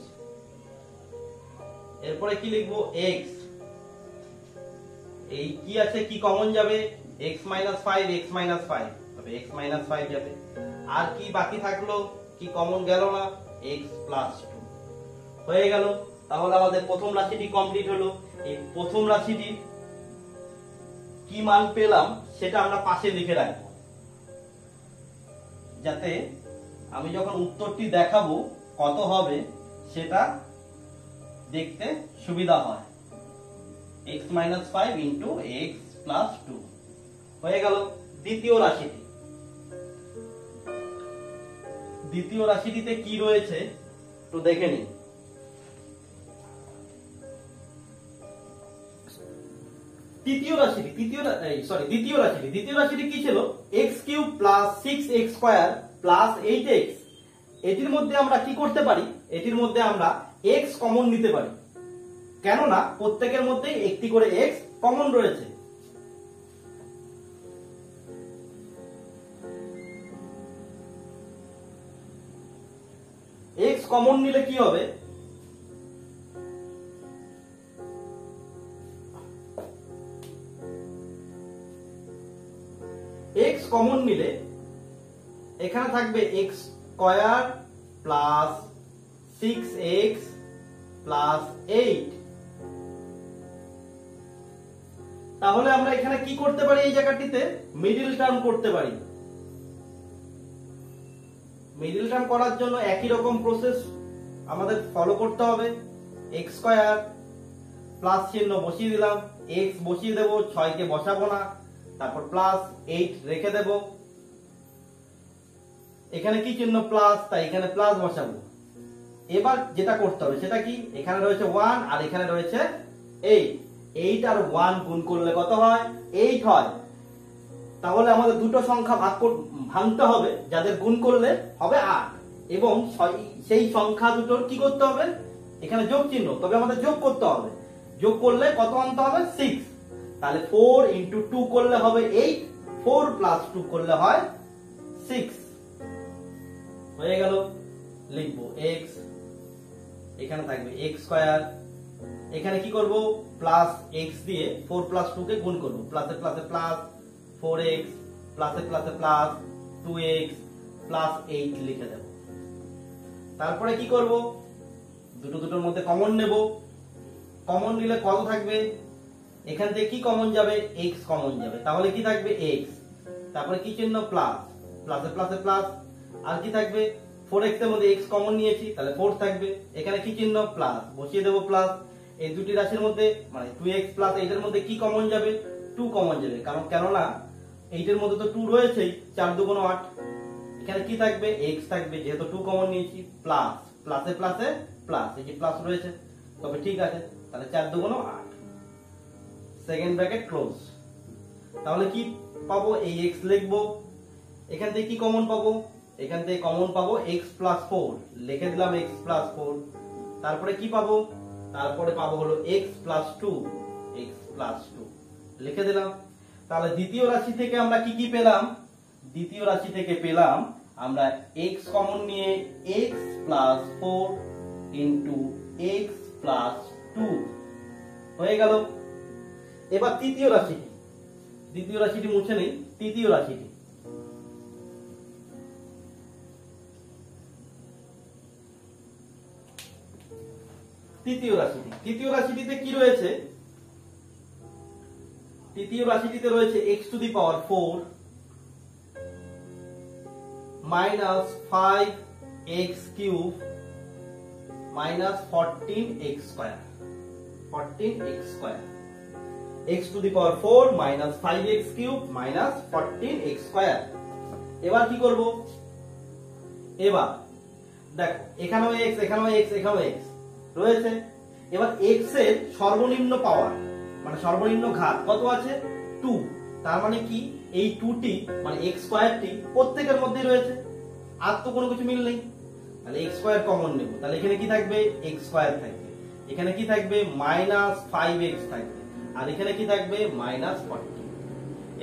এরপরে কি লিখবো x, এই কি আছে কি কমন যাবে x - 5, x - 5, তবে x - 5 যাবে, আর কি বাকি থাকলো কি কমন গেল না x + 2, হয়ে গেল। তাহলে আমাদের প্রথম রাশিটি কমপ্লিট হলো। এই প্রথম রাশিটি কি মান পেলাম সেটা আমরা পাশে লিখে রাখবো, যাতে আমি যখন উত্তরটি দেখাবো কত হবে সেটা দেখতে সুবিধা হয়। x - 5 × x + 2 হয়ে গেল। দ্বিতীয় রাশিটি, দ্বিতীয় রাশিটিতে কি রয়েছে একটু দেখে নিন। দ্বিতীয় রাশিটি কি ছিল x³ + 6x² + 8x। এটির মধ্যে আমরা কি করতে পারি, এটির মধ্যে আমরা x কমন নিতে পারি, কেননা প্রত্যেকের মধ্যেই একটি করে x কমন রয়েছে। x কমন নিলে কি হবে x কমন নিলে এখানে থাকবে x² + 6x প্লাস 8। তাহলে আমরা এখানে কি করতে পারি, এই জায়গাটিতে মিডল টার্ম করতে পারি। মিডল টার্ম করার জন্য একই রকম প্রসেস আমাদের ফলো করতে হবে। এক্স স্কয়ার প্লাস চিহ্ন বসিয়ে দিলাম, এক্স বসিয়ে দেব, 6 কে বসাবো না, তারপর প্লাস 8 রেখে দেব। এখানে কি চিহ্ন প্লাস, তাই এখানে প্লাস বসাবো। এবার যেটা করতে হবে সেটা কি, এখানে রয়েছে 1 আর এখানে রয়েছে 8। 8 আর 1 গুণ করলে কত হয়, 8 হয়। তাহলে আমাদের দুটো সংখ্যা ভাঙতে হবে, যাদের গুণ করলে হবে 8, এবং সেই সংখ্যা দুটোর কি করতে হবে, এখানে যোগ চিহ্ন, তবে আমাদের যোগ করতে হবে। যোগ করলে কত আনতে হবে, 6। তাহলে 4 ইন্টু 2 করলে হবে 8, 4 প্লাস 2 করলে হয় 6। হয়ে গেল। লিখবো x, এখানে থাকবে x স্কয়ার, এখানে কি করব, প্লাস x দিয়ে 4 প্লাস 2 কে গুণ করব, প্লাসে প্লাসে প্লাস 4x, প্লাসে প্লাসে প্লাস 2x প্লাস 8 লিখে দেব। তারপরে কি করব, দুটোর মধ্যে কমন নেব। কমন নিলে কত থাকবে, এখান থেকে কি কমন যাবে, x কমন যাবে, তাহলে কি থাকবে x, তারপরে কি চিহ্ন প্লাস, প্লাসে প্লাসে প্লাস, আর কি থাকবে 4x এর মধ্যে x কমন নিয়েছি, তাহলে 4 থাকবে, এখানে কি চিহ্ন প্লাস, বসিয়ে দেব প্লাস। এই দুটি রাশির মধ্যে মানে 2x প্লাস 8 এর মধ্যে কি কমন যাবে, 2 কমন যাবে, কেননা 8 এর মধ্যে তো 2 রয়েছেই, 4 2 8। এখানে কি থাকবে, x থাকবে, যেহেতু 2 কমন নিয়েছি, প্লাস প্লাসে প্লাসে প্লাস, এই যে প্লাস রয়েছে, তবে ঠিক আছে, তাহলে 4 2 8, সেকেন্ড ব্র্যাকেট ক্লোজ। তাহলে কি পাবো, এই x লিখবো, এখান থেকে কি কমন পাবো, এখান থেকে কমন পাবো x প্লাস 4, লিখে দিলাম x প্লাস 4। তারপরে কি পাবো, তারপরে পাবো হলো x প্লাস 2, x প্লাস 2 লিখে দিলাম। তাহলে দ্বিতীয় রাশি থেকে আমরা কি কি পেলাম, দ্বিতীয় রাশি থেকে পেলাম আমরা x কমন নিয়ে x plus 4 into x plus 2 হয়ে গেল। এবার তৃতীয় রাশিটি, দ্বিতীয় রাশিটি মুছে নেই, তৃতীয় রাশিটি, তৃতীয় রাশিটিতে কি রয়েছে, তৃতীয় রাশিটিতে রয়েছে x to the power 4 minus 5x cube minus 14x square, 14x square, x to the power 4 minus 5x cube minus 14x square. এবার কি করব, এবার দেখো এখানেও x, এখানেও x, এখানেও x রয়েছে। এবার x এর সর্বনিম্ন পাওয়ার মানে সর্বনিম্ন ঘাত কত আছে, 2। তার মানে কি, এই 2টি মানে x স্কয়ারটি প্রত্যেকের মধ্যে রয়েছে, আর তো কোনো কিছু মিল নেই, তাহলে x স্কয়ার কমন নেব। তাহলে এখানে কি থাকবে, x স্কয়ার থাকবে, এখানে কি থাকবে মাইনাস 5x থাকবে, আর এখানে কি থাকবে মাইনাস 14।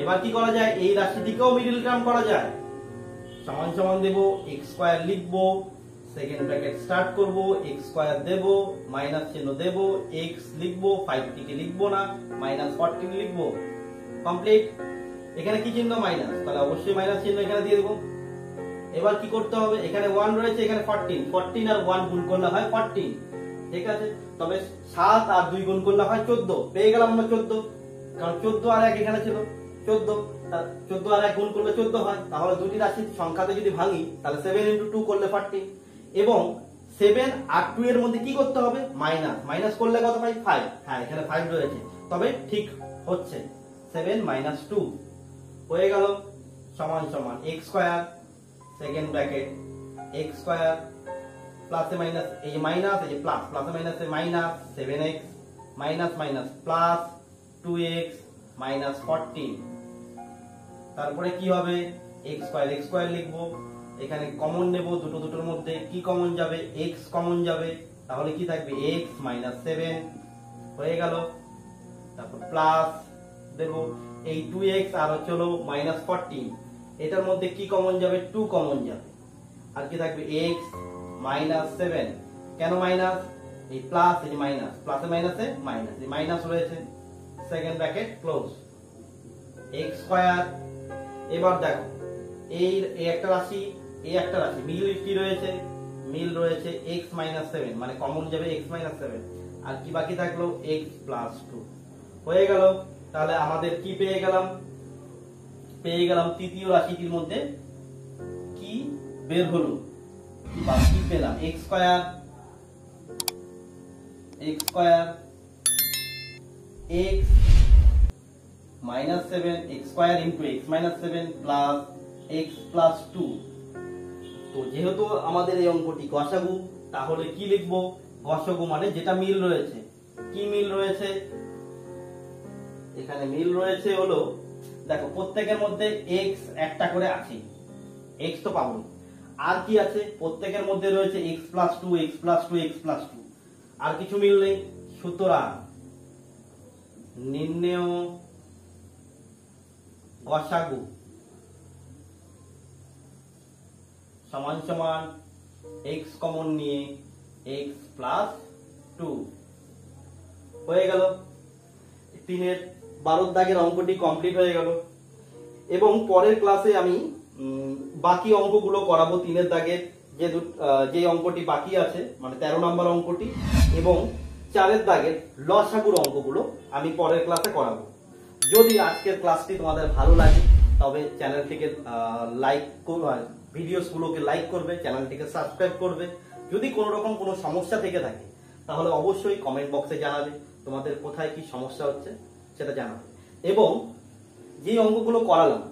এবার কি করা যায়, এই রাশিটিকেও মিডল টার্ম করা যায়। সমান সমান দেব, x স্কয়ার লিখবো, সেকেন্ড ব্র্যাকেট স্টার্ট করব, x স্কয়ার দেব, মাইনাস চিহ্ন দেব, x লিখবো, 5 টিকে লিখবো না, মাইনাস 14 লিখবো, কমপ্লিট। এখানে কি চিহ্ন মাইনাস, তাহলে অবশ্যই মাইনাস চিহ্ন এখানে দিয়ে দেবো। এবার কি করতে হবে, এখানে 1 রয়েছে, এখানে 14, 14 আর 1 গুণ করলে হয় 14, ঠিক আছে। তবে 7 আর 2 গুণ করলে হয় 14, পেয়ে গেলাম আমরা 14, কারণ 14 আর 1 এখানে ছিল 14, 14 আর 1 গুণ করলে 14 হয়। তাহলে দুটি রাশির সংখ্যাতে যদি ভাঙি, তাহলে 7 ইন্টু 2 করলে 40, এবং 7 আর 2 এর মধ্যে কি করতে হবে, মাইনাস, মাইনাস করলে কত পাই, 5। হ্যাঁ, এখানে 5 রয়েছে, তবে ঠিক হচ্ছে, 7 মাইনাস 2 হয়ে গেল, সমান সমান x square, second bracket x square প্লাসে মাইনাস, এই যে মাইনাস, এই যে প্লাস, প্লাসে মাইনাসে minus 7x minus minus plus 2x minus 14। তারপরে কি হবে, x স্কয়ার লিখবো, এখানে কমন নেব, দুটোর মধ্যে কি কমন যাবে, x কমন যাবে, তাহলে কি থাকবে x মাইনাস 7 হয়ে গেল। তারপর প্লাস দেব, এই 2x আর হচ্ছে হলো মাইনাস 14, এটার মধ্যে কি কমন যাবে, 2 কমন যাবে, আর কি থাকবে x মাইনাস 7। কেন মাইনাস, এই প্লাস, এই মাইনাস, প্লাসে মাইনাসে মাইনাস, এই মাইনাস রয়েছে, second bracket close, x square. এবার দেখো এই একটা রাশি, এই একটা রাশি, মিডল কি রয়েছে, মিল রয়েছে এক্স মাইনাস সেভেন, মানে কমন যাবে এক্স মাইনাস সেভেন, আর কি বাকি থাকলো এক্স প্লাস টু। হয়ে গেল। তাহলে আমাদের কি পেয়ে গেলাম? পেয়ে গেলাম তৃতীয় রাশিটির মধ্যে কি বের হলো বা কি পেলাম? X square X minus seven, X square into X minus seven plus X plus two. তো যেহেতু আমাদের এই অঙ্কটি গসাগু, তাহলে কি লিখবো? গসাগু মানে যেটা মিল রয়েছে। কি মিল রয়েছে? এখানে মিল রয়েছে হলো, দেখো প্রত্যেকের মধ্যে এক্স একটা করে আছে, এক্স তো পাবো। আর কি আছে? প্রত্যেকের মধ্যে রয়েছে X plus two, X plus two, X plus two. আর কিছু মিল নেই। সুতরাং নির্ণেয় গসাগু সমান সমান এক্স কমন নিয়ে এক্স প্লাস টু। হয়ে গেল। 3-এর 12 দাগের অঙ্কটি কমপ্লিট হয়ে গেল। এবং পরের ক্লাসে আমি বাকি অঙ্কগুলো করাবো। 3-এর দাগের যে অঙ্কটি বাকি আছে, মানে 13 নম্বর অঙ্কটি, এবং 4-এর দাগের লসাগুর অঙ্কগুলো আমি পরের ক্লাসে করাবো। যদি আজকের ক্লাসটি তোমাদের ভালো লাগে তবে চ্যানেলটিকে লাইক করবে, ভিডিওসগুলোকে লাইক করবে, চ্যানেলটিকে সাবস্ক্রাইব করবে। যদি কোনো রকম কোনো সমস্যা থেকে থাকে তাহলে অবশ্যই কমেন্ট বক্সে জানাবে তোমাদের কোথায় কি সমস্যা হচ্ছে, সেটা জানাবে। এবং যে অঙ্কগুলো করালাম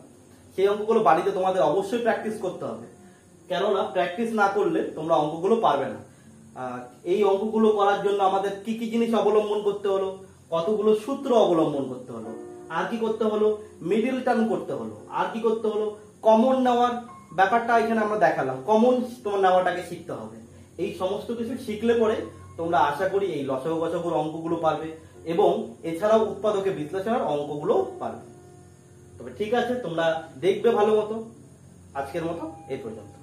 সেই অঙ্কগুলো বাড়িতে তোমাদের অবশ্যই প্র্যাকটিস করতে হবে, কেননা প্র্যাকটিস না করলে তোমরা অঙ্কগুলো পারবে না। এই অঙ্কগুলো করার জন্য আমাদের কি কি জিনিস অবলম্বন করতে হলো? কতগুলো সূত্র অবলম্বন করতে হলো। আর কি করতে হলো? মিডিল টার্ম করতে হলো। আর কি করতে হলো? কমন নেওয়ার ব্যাপারটা এখানে আমরা দেখালাম। কমন তোমার নেওয়াটাকে শিখতে হবে। এই সমস্ত কিছু শিখলে পরে তোমরা আশা করি এই লসাগু গসাগুর অঙ্কগুলো পারবে, এবং এছাড়াও উৎপাদকে বিশ্লেষণের অঙ্কগুলো পারবে। তবে ঠিক আছে, তোমরা দেখবে ভালো মতো। আজকের মতো এই পর্যন্ত।